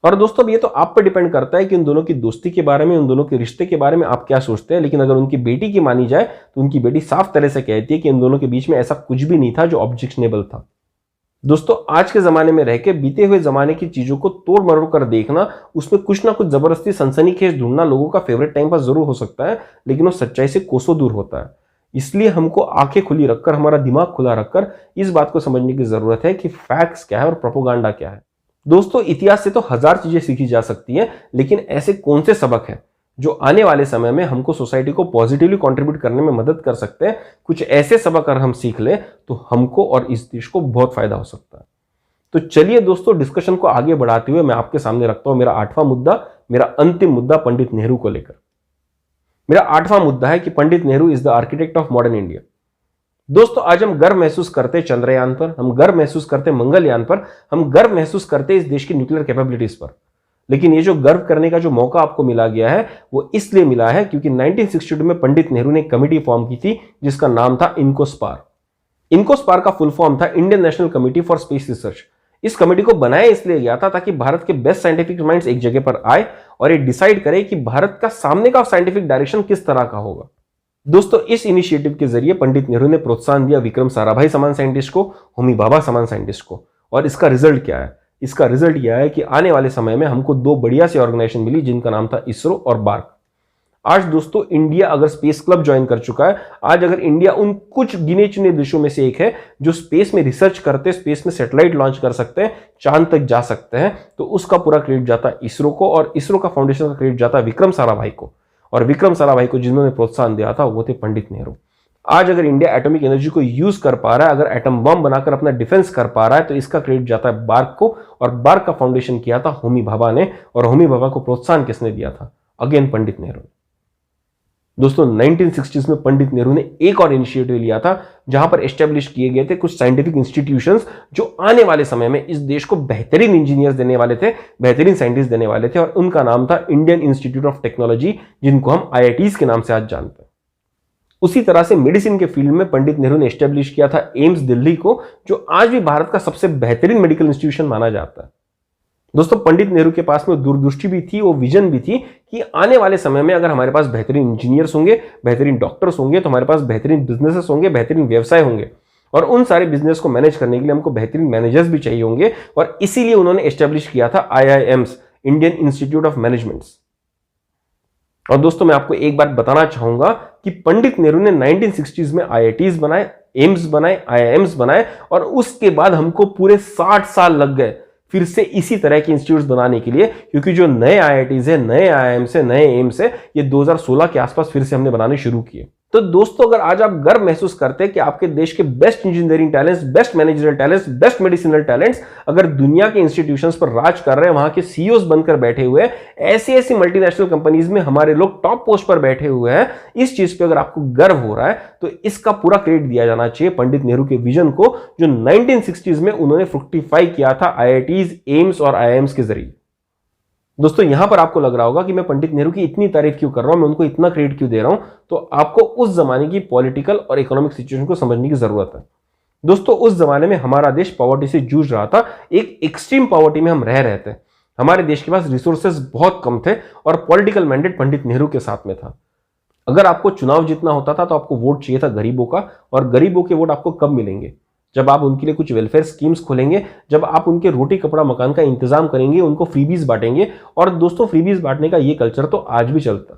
और दोस्तों अब ये तो आप पर डिपेंड करता है कि उन दोनों की दोस्ती के बारे में, उन दोनों के रिश्ते के बारे में आप क्या सोचते हैं, लेकिन अगर उनकी बेटी की मानी जाए तो उनकी बेटी साफ तरह से कहती है कि इन दोनों के बीच में ऐसा कुछ भी नहीं था जो ऑब्जेक्शनेबल था। दोस्तों आज के जमाने में रह के बीते हुए जमाने की चीजों को तोड़ मरोड़ कर देखना, उसमें कुछ ना कुछ जबरदस्ती सनसनीखेज ढूंढना लोगों का फेवरेट टाइम पास जरूर हो सकता है, लेकिन वो सच्चाई से कोसों दूर होता है। इसलिए हमको आंखें खुली रखकर, हमारा दिमाग खुला रखकर इस बात को समझने की जरूरत है कि फैक्ट्स क्या है और प्रोपोगंडा क्या है। दोस्तों इतिहास से तो हजार चीजें सीखी जा सकती हैं, लेकिन ऐसे कौन से सबक हैं जो आने वाले समय में हमको सोसाइटी को पॉजिटिवली कंट्रीब्यूट करने में मदद कर सकते हैं? कुछ ऐसे सबक अगर हम सीख लें तो हमको और इस देश को बहुत फायदा हो सकता है। तो चलिए दोस्तों डिस्कशन को आगे बढ़ाते हुए मैं आपके सामने रखता हूं मेरा 8वां मुद्दा, मेरा अंतिम मुद्दा पंडित नेहरू को लेकर। मेरा 8वां मुद्दा है कि Pandit Nehru is the architect of modern India. दोस्तों आज हम गर्व महसूस करते चंद्रयान पर, हम गर्व महसूस करते मंगलयान पर, हम गर्व महसूस करते इस देश की न्यूक्लियर कैपेबिलिटीज पर, लेकिन ये जो गर्व करने का जो मौका आपको मिला गया है वो इसलिए मिला है क्योंकि 1962 में पंडित नेहरू ने एक कमेटी फॉर्म की थी जिसका नाम था इनकोस्पार। इनकोस्पार का फुल फॉर्म था Indian national committee for space research. इस कमेटी को बनाया इसलिए गया था ताकि भारत के बेस्ट साइंटिफिक माइंड्स एक जगह पर आए और ये डिसाइड करे कि भारत का सामने का साइंटिफिक डायरेक्शन किस तरह का होगा। दोस्तों इस इनिशिएटिव के जरिए पंडित नेहरू ने प्रोत्साहन दिया विक्रम साराभाई समान साइंटिस्ट को, होमी भाभा समान साइंटिस्ट को। और इसका रिजल्ट क्या है? इसका रिजल्ट यह है कि आने वाले समय में हमको दो बढ़िया सी ऑर्गेनाइजेशन मिली जिनका नाम था इसरो और बार्क। आज दोस्तों इंडिया अगर स्पेस क्लब ज्वाइन कर चुका है, आज अगर इंडिया उन कुछ गिने चुने देशों में से एक है जो स्पेस में रिसर्च करते, स्पेस में सैटेलाइट लॉन्च कर सकते हैं, चांद तक जा सकते हैं, तो उसका पूरा क्रेडिट जाता है इसरो को, और इसरो का फाउंडेशन का क्रेडिट जाता है विक्रम साराभाई को। और विक्रम साराभाई को जिन्होंने प्रोत्साहन दिया था वो थे पंडित नेहरू। आज अगर इंडिया एटॉमिक एनर्जी को यूज कर पा रहा है, अगर एटम बम बनाकर अपना डिफेंस कर पा रहा है, तो इसका क्रेडिट जाता है बार्क को, और बार्क का फाउंडेशन किया था होमी भाभा ने, और होमी भाभा को प्रोत्साहन किसने दिया था? अगेन पंडित नेहरू। दोस्तों 1960s में पंडित नेहरू ने एक और इनिशिएटिव लिया था जहां पर एस्टेब्लिश किए गए थे कुछ साइंटिफिक इंस्टीट्यूशंस जो आने वाले समय में इस देश को बेहतरीन इंजीनियर्स देने वाले थे, बेहतरीन साइंटिस्ट देने वाले थे, और उनका नाम था इंडियन इंस्टीट्यूट ऑफ टेक्नोलॉजी, जिनको हम IITs के नाम से आज जानते हैं। उसी तरह से मेडिसिन के फील्ड में पंडित नेहरू ने एस्टेब्लिश किया था एम्स दिल्ली को, जो आज भी भारत का सबसे बेहतरीन मेडिकल इंस्टीट्यूशन माना जाता है। दोस्तों पंडित नेहरू के पास में दूरदृष्टि भी थी, वो विजन भी थी कि आने वाले समय में अगर हमारे पास बेहतरीन इंजीनियर्स होंगे, बेहतरीन डॉक्टर्स होंगे, तो हमारे पास बेहतरीन बिजनेसेस होंगे, बेहतरीन व्यवसाय होंगे, और उन सारे बिजनेस को मैनेज करने के लिए हमको बेहतरीन मैनेजर्स भी चाहिए होंगे, और इसीलिए उन्होंने एस्टेब्लिश किया था IIMs, Indian institute of managements. और दोस्तों मैं आपको एक बात बताना चाहूंगा कि पंडित नेहरू ने 1960s में IITs बनाए, एम्स बनाए, IIMs बनाए, और उसके बाद हमको पूरे 60 साल लग गए फिर से इसी तरह के इंस्टीट्यूट्स बनाने के लिए, क्योंकि जो नए IITs है, नए IIMs है, नए एम्स है, ये 2016 के आसपास फिर से हमने बनाने शुरू किए। तो दोस्तों अगर आज आप गर्व महसूस करते हैं कि आपके देश के best engineering talents, best managerial talents, best medicinal talents अगर दुनिया के इंस्टीट्यूशंस पर राज कर रहे हैं, वहां के CEOs बनकर बैठे हुए हैं, ऐसी ऐसी मल्टीनेशनल कंपनीज में हमारे लोग टॉप पोस्ट पर बैठे हुए हैं, इस चीज पे अगर आपको गर्व हो रहा है तो इसका पूरा क्रेडिट दिया जाना चाहिए पंडित नेहरू के विजन को, जो 1960s में उन्होंने फ्रुक्टिफाई किया था IITs, एम्स और IIMs के जरिए। दोस्तों यहां पर आपको लग रहा होगा कि मैं पंडित नेहरू की इतनी तारीफ क्यों कर रहा हूं, मैं उनको इतना क्रेडिट क्यों दे रहा हूं, तो आपको उस जमाने की पॉलिटिकल और इकोनॉमिक सिचुएशन को समझने की जरूरत है। दोस्तों उस जमाने में हमारा देश पॉवर्टी से जूझ रहा था, एक एक्सट्रीम पॉवर्टी में हम रह रहे थे, हमारे देश के पास रिसोर्सेज बहुत कम थे, और पॉलिटिकल मैंडेट पंडित नेहरू के साथ में था। अगर आपको चुनाव जीतना होता था तो आपको वोट चाहिए था गरीबों का, और गरीबों के वोट आपको कब मिलेंगे? जब आप उनके लिए कुछ वेलफेयर स्कीम्स खोलेंगे, जब आप उनके रोटी कपड़ा मकान का इंतजाम करेंगे, उनको फ्रीबीज बांटेंगे। और दोस्तों फ्रीबीज बांटने का ये कल्चर तो आज भी चलता।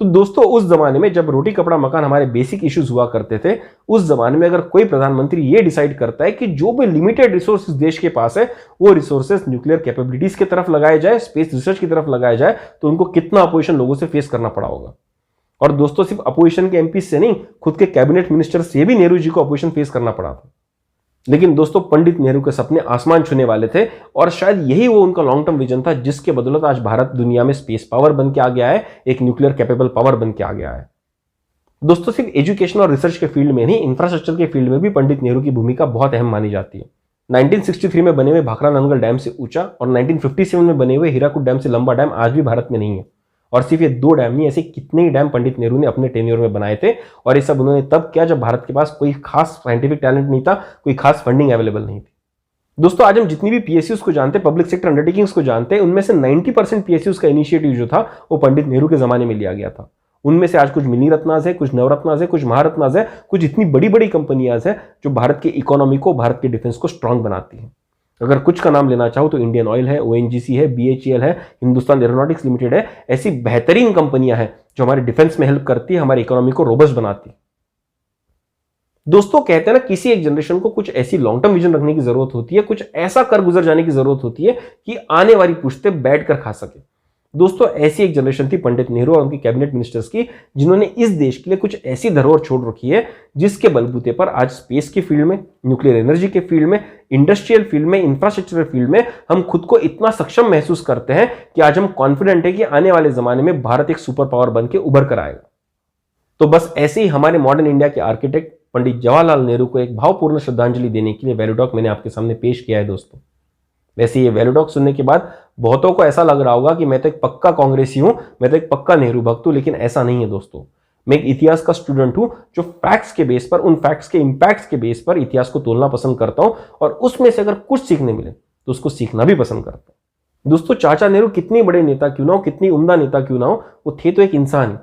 तो दोस्तों उस जमाने में जब रोटी कपड़ा मकान हमारे बेसिक इश्यूज हुआ करते थे, उस जमाने में अगर कोई प्रधानमंत्री ये डिसाइड करता है कि जो भी लिमिटेड रिसोर्सेज देश के पास है वो रिसोर्सेज न्यूक्लियर कैपेबिलिटीज की तरफ लगाए जाए, स्पेस रिसर्च की तरफ लगाया जाए, तो उनको कितना अपोजिशन लोगों से फेस करना पड़ा होगा। और दोस्तों सिर्फ अपोजिशन के MP से नहीं, खुद के कैबिनेट मिनिस्टर से भी नेहरू जी को अपोजिशन फेस करना पड़ा था। लेकिन दोस्तों पंडित नेहरू के सपने आसमान छूने वाले थे, और शायद यही वो उनका लॉन्ग टर्म विजन था जिसके बदौलत आज भारत दुनिया में स्पेस पावर बन के आ गया है, एक न्यूक्लियर कैपेबल पावर बन के आ गया है। दोस्तों सिर्फ एजुकेशन और रिसर्च के फील्ड में नहीं, इंफ्रास्ट्रक्चर के फील्ड में भी पंडित नेहरू की भूमिका बहुत अहम मानी जाती है। 1963 में बने हुए भाखड़ा नंगल डैम से ऊंचा और 1957 में बने हुए हीराकुद डैम से लंबा डैम आज भी भारत में नहीं है। और सिर्फ ये 2 डैम नहीं, ऐसे कितने ही डैम पंडित नेहरू ने अपने टेन्योर में बनाए थे, और ये सब उन्होंने तब किया जब भारत के पास कोई खास साइंटिफिक टैलेंट नहीं था, कोई खास फंडिंग अवेलेबल नहीं थी। दोस्तों आज हम जितनी भी PSUs को जानते हैं, पब्लिक सेक्टर अंडरटेकिंग्स को जानते हैं, उनमें से 90% PSUs का इनिशिएटिव जो था वो पंडित नेहरू के जमाने में लिया गया था। उनमें से आज कुछ मिनी रत्नास है, कुछ नवरत्नास है, कुछ महारत्नास है, कुछ इतनी बड़ी बड़ी कंपनियां हैं जो भारत के इकोनॉमी को, भारत के डिफेंस को स्ट्रांग बनाती है। अगर कुछ का नाम लेना चाहो तो इंडियन ऑयल है, ONGC है, BHEL है, हिंदुस्तान एरोनॉटिक्स लिमिटेड है, ऐसी बेहतरीन कंपनियां हैं जो हमारे डिफेंस में हेल्प करती है, हमारी इकोनॉमी को रोबस्ट बनाती है। दोस्तों कहते हैं ना, किसी एक जनरेशन को कुछ ऐसी लॉन्ग टर्म विजन रखने की जरूरत होती है, कुछ ऐसा कर गुजर जाने की जरूरत होती है कि आने वाली पुश्तें बैठ कर खा सके। दोस्तों ऐसी एक जनरेशन थी पंडित नेहरू और उनके कैबिनेट मिनिस्टर्स की, जिन्होंने इस देश के लिए कुछ ऐसी धरोहर छोड़ रखी है जिसके बलबूते पर आज स्पेस की फील्ड में, न्यूक्लियर एनर्जी के फील्ड में, इंडस्ट्रियल फील्ड में, इंफ्रास्ट्रक्चर फील्ड में हम खुद को इतना सक्षम महसूस करते हैं कि आज हम कॉन्फिडेंट है कि आने वाले जमाने में भारत एक सुपर पावर बन के उभर कर आएगा। तो बस ऐसे ही हमारे मॉडर्न इंडिया के आर्किटेक्ट पंडित जवाहरलाल नेहरू को एक भावपूर्ण श्रद्धांजलि देने के लिए वैल्यू टॉक मैंने आपके सामने पेश किया है। दोस्तों वैसे ये वैल्यू टॉक सुनने के बाद बहुतों को ऐसा लग रहा होगा कि मैं तो एक पक्का कांग्रेसी हूं, मैं तो एक पक्का नेहरू भक्त हूं, लेकिन ऐसा नहीं है दोस्तों। मैं एक इतिहास का स्टूडेंट हूं जो फैक्ट्स के बेस पर, उन फैक्ट्स के इंपैक्ट्स के बेस पर इतिहास को तोलना पसंद करता हूं, और उसमें से अगर कुछ सीखने मिले तो उसको सीखना भी पसंद करता हूं। दोस्तों चाचा नेहरू कितनी बड़े नेता क्यों ना हो, कितनी उम्दा नेता क्यों ना हो, वो थे तो एक इंसान ही।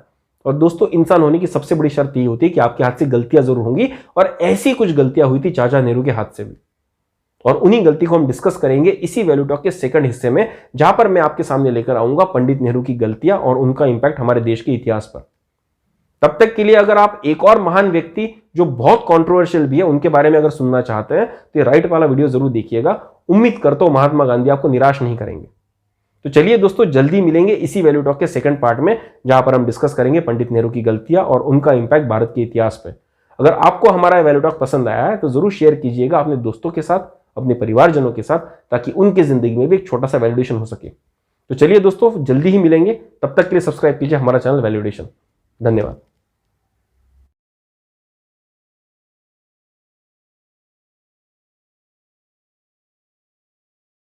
और दोस्तों, इंसान होने की सबसे बड़ी शर्त यही होती है कि आपके हाथ से गलतियां जरूर होंगी, और ऐसी कुछ गलतियां हुई थी चाचा नेहरू के हाथ से भी। और उन्हीं गलती को हम डिस्कस करेंगे इसी वैल्यू टॉक के सेकंड हिस्से में, जहां पर मैं आपके सामने लेकर आऊंगा पंडित नेहरू की गलतियां और उनका इंपैक्ट हमारे देश के इतिहास पर। तब तक के लिए अगर आप एक और महान व्यक्ति जो बहुत कंट्रोवर्शियल भी है उनके बारे में अगर सुनना चाहते हैं तो ये राइट वाला वीडियो जरूर देखिएगा। उम्मीद करता हूं महात्मा गांधी आपको निराश नहीं करेंगे। तो चलिए दोस्तों, जल्दी मिलेंगे इसी वैल्यू टॉक के सेकंड पार्ट में, जहां पर हम डिस्कस करेंगे पंडित नेहरू की गलतियां और उनका इंपैक्ट भारत के इतिहास पे। अगर आपको हमारा वैल्यू टॉक पसंद आया है तो जरूर शेयर कीजिएगा अपने दोस्तों के साथ, अपने परिवारजनों के साथ, ताकि उनकी जिंदगी में भी एक छोटा सा वैल्यूडेशन हो सके। तो चलिए दोस्तों, जल्दी ही मिलेंगे। तब तक के लिए सब्सक्राइब कीजिए हमारा चैनल वैल्यूडेशन। धन्यवाद।